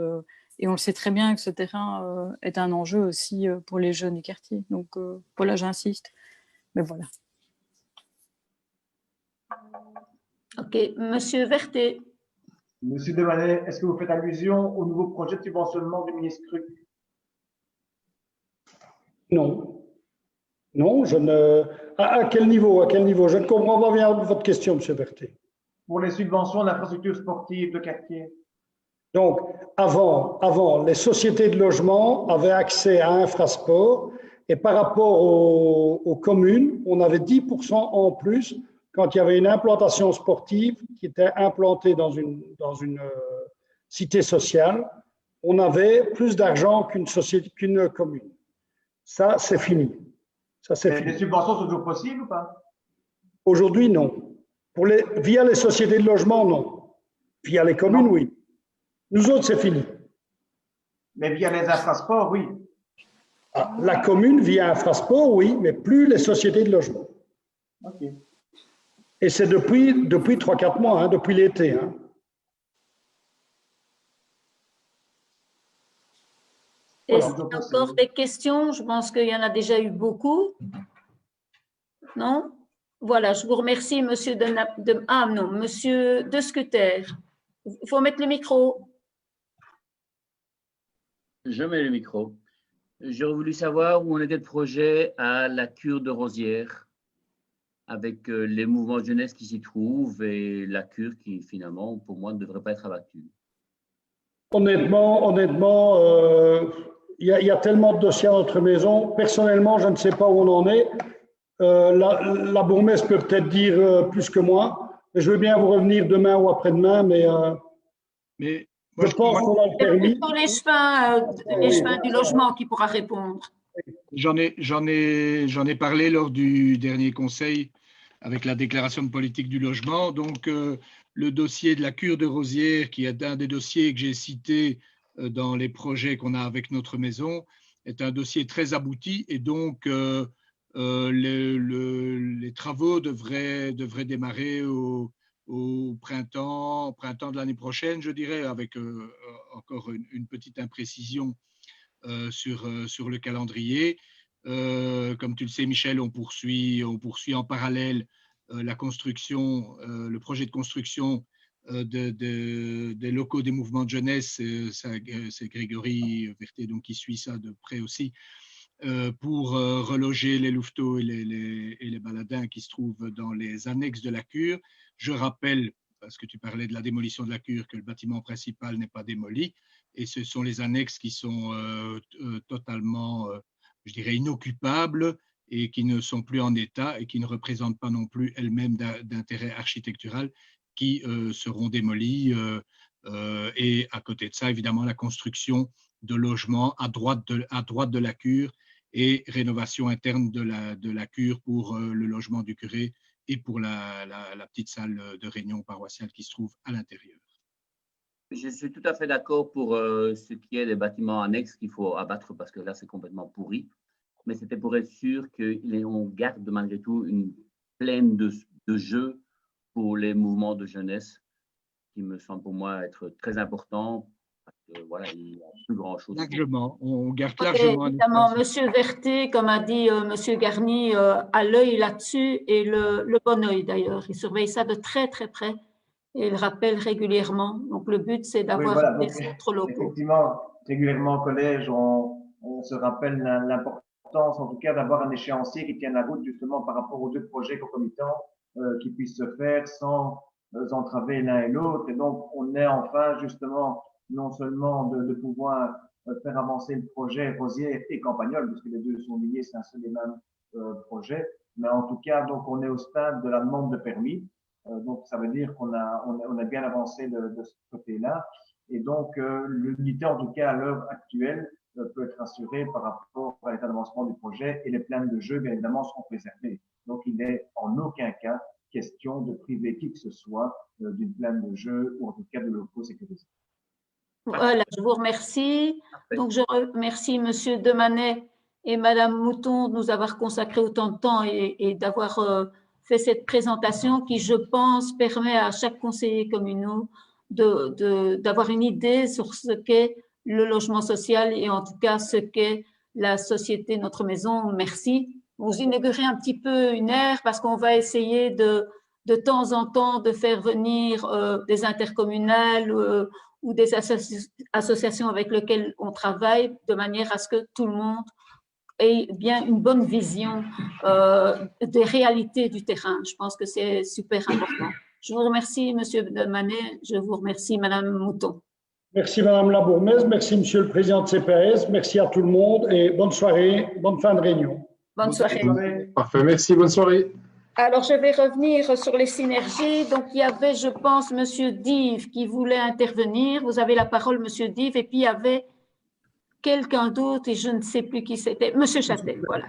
Et on le sait très bien que ce terrain est un enjeu aussi pour les jeunes du quartier. Donc voilà, j'insiste. Mais voilà. Ok, Monsieur Vertet. Monsieur Desmanet, est-ce que vous faites allusion au nouveau projet de subventionnement du ministre Cruc? Non. Non, je ne. À quel niveau? Je ne comprends pas bien votre question, Monsieur Vertet. pour les subventions d'infrastructures sportives de quartier? Donc, avant, les sociétés de logement avaient accès à Infrasport et par rapport aux communes, on avait 10% en plus quand il y avait une implantation sportive qui était implantée dans une cité sociale. On avait plus d'argent qu'une commune. Ça, c'est fini. Les subventions sont toujours possibles ou pas? Aujourd'hui, non. Via les sociétés de logement, non. Via les communes, oui. Nous autres, c'est fini. Mais via les infrasports, oui. La commune, via Infrasport, oui, mais plus les sociétés de logement. OK. Et c'est depuis 3-4 mois, depuis l'été. Est-ce qu'il y a encore des questions? Je pense qu'il y en a déjà eu beaucoup. Non? Voilà, je vous remercie, monsieur monsieur De Scuter. Il faut mettre le micro. Je mets le micro. J'aurais voulu savoir où on était le projet à la cure de Rosières, avec les mouvements de jeunesse qui s'y trouvent et la cure qui, finalement, pour moi, ne devrait pas être abattue. Honnêtement, il y a tellement de dossiers à notre maison. Personnellement, je ne sais pas où on en est. La bourgmestre peut peut-être dire plus que moi. Je veux bien vous revenir demain ou après-demain, mais je pense qu'on a le permis. C'est pour les chemins du logement qui pourra répondre. J'en ai parlé lors du dernier conseil avec la déclaration de politique du logement. Donc, le dossier de la cure de Rosières, qui est un des dossiers que j'ai cités dans les projets qu'on a avec notre maison, est un dossier très abouti et donc les travaux devraient démarrer au printemps de l'année prochaine, je dirais, avec encore une petite imprécision sur le calendrier. Comme tu le sais, Michel, on poursuit en parallèle la construction, le projet de construction des locaux des mouvements de jeunesse. C'est Grégory Vertet donc, qui suit ça de près aussi, pour reloger les louveteaux et les baladins qui se trouvent dans les annexes de la cure. Je rappelle, parce que tu parlais de la démolition de la cure, que le bâtiment principal n'est pas démoli et ce sont les annexes qui sont totalement, je dirais, inoccupables et qui ne sont plus en état et qui ne représentent pas non plus elles-mêmes d'intérêt architectural, qui seront démolies. Et à côté de ça, évidemment, la construction de logements à droite de la cure et rénovation interne de la cure pour le logement du curé et pour la petite salle de réunion paroissiale qui se trouve à l'intérieur. Je suis tout à fait d'accord pour ce qui est des bâtiments annexes qu'il faut abattre parce que là, c'est complètement pourri. Mais c'était pour être sûr qu'on garde malgré tout une plaine de jeux pour les mouvements de jeunesse qui me semble pour moi être très important. Parce que, voilà, il n'y a plus grand-chose. Largement, on garde largement. Évidemment, monsieur Vertet, comme a dit monsieur Garny, a l'œil là-dessus et le bon œil d'ailleurs. Il surveille ça de très très près et il rappelle régulièrement. Donc le but, c'est d'avoir des centres locaux. Effectivement, régulièrement au collège, on se rappelle l'importance en tout cas d'avoir un échéancier qui tienne la route justement par rapport aux deux projets concomitants qui puissent se faire sans entraver l'un et l'autre. Et donc, on est enfin justement non seulement de pouvoir faire avancer le projet Rosières et Campagnol, parce que les deux sont liés, c'est un seul et même projet, mais en tout cas, donc on est au stade de la demande de permis. Donc, ça veut dire qu'on a bien avancé de ce côté-là. Et donc, l'unité, en tout cas, à l'heure actuelle, peut être assurée par rapport à l'état d'avancement du projet et les plans de jeu, bien évidemment, seront préservés. Donc, il n'est en aucun cas question de priver qui que ce soit d'une plane de jeu ou en tout cas de locaux sécurisés. Voilà, je vous remercie. Donc, je remercie monsieur Demanet et madame Mouton de nous avoir consacré autant de temps et d'avoir fait cette présentation qui, je pense, permet à chaque conseiller communal d'avoir une idée sur ce qu'est le logement social et en tout cas ce qu'est la société Notre Maison. Merci. Vous inaugurez un petit peu une ère parce qu'on va essayer de temps en temps de faire venir des intercommunales ou des associations avec lesquelles on travaille de manière à ce que tout le monde ait bien une bonne vision des réalités du terrain. Je pense que c'est super important. Je vous remercie, Monsieur Manet. Je vous remercie, Madame Mouton. Merci Madame la bourgmestre, merci Monsieur le Président de CPS, merci à tout le monde et bonne soirée, bonne fin de réunion. Bonne soirée. Parfait, merci, bonne soirée. Alors, je vais revenir sur les synergies. Donc, il y avait, je pense, Monsieur Dive qui voulait intervenir. Vous avez la parole, Monsieur Dive. Et puis, il y avait quelqu'un d'autre et je ne sais plus qui c'était. Monsieur Châtel, voilà.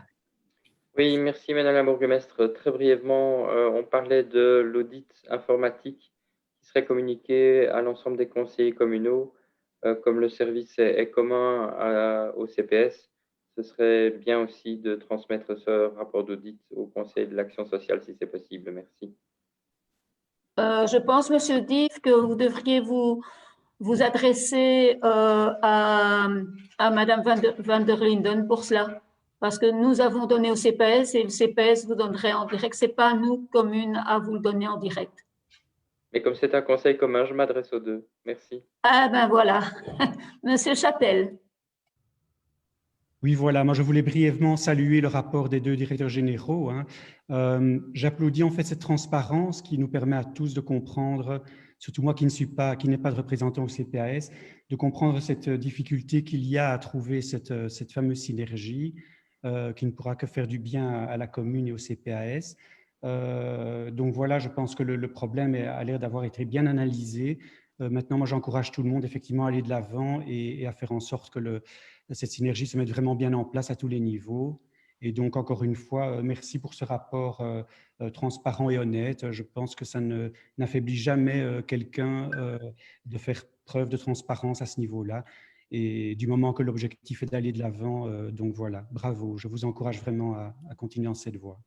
Oui, merci Madame la bourgmestre. Très brièvement, on parlait de l'audit informatique qui serait communiqué à l'ensemble des conseillers communaux. Comme le service est commun au CPS, ce serait bien aussi de transmettre ce rapport d'audit au Conseil de l'action sociale si c'est possible. Merci. Je pense, Monsieur Dive, que vous devriez vous adresser à Madame van der Linden pour cela. Parce que nous avons donné au CPS et le CPS vous donnerait en direct. Ce n'est pas nous, commune, à vous le donner en direct. Mais comme c'est un conseil commun, je m'adresse aux deux. Merci. Ah ben voilà. Monsieur Châtel. Oui, voilà. Moi, je voulais brièvement saluer le rapport des deux directeurs généraux. J'applaudis en fait cette transparence qui nous permet à tous de comprendre, surtout moi qui n'ai pas de représentant au CPAS, de comprendre cette difficulté qu'il y a à trouver cette fameuse synergie qui ne pourra que faire du bien à la commune et au CPAS. Donc voilà, je pense que le problème a l'air d'avoir été bien analysé. Maintenant, moi, j'encourage tout le monde effectivement à aller de l'avant et à faire en sorte que cette synergie se mette vraiment bien en place à tous les niveaux. Et donc, encore une fois, merci pour ce rapport transparent et honnête. Je pense que ça n'affaiblit jamais quelqu'un de faire preuve de transparence à ce niveau-là. Et du moment que l'objectif est d'aller de l'avant, donc voilà, bravo. Je vous encourage vraiment à continuer dans cette voie.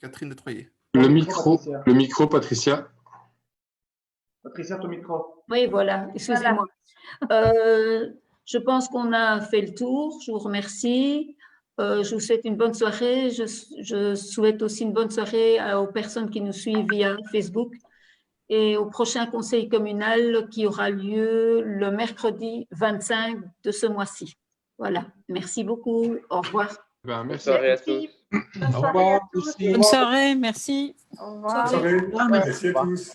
Catherine de Troyer. Le micro, Patricia. Patricia, ton micro. Oui, voilà, excusez-moi. Je pense qu'on a fait le tour. Je vous remercie. Je vous souhaite une bonne soirée. Je souhaite aussi une bonne soirée aux personnes qui nous suivent via Facebook et au prochain conseil communal qui aura lieu le mercredi 25 de ce mois-ci. Voilà, merci beaucoup. Au revoir. Merci. Bonne soirée à tous. Bonne soirée, merci. Au revoir. Bonne soirée. Merci à tous.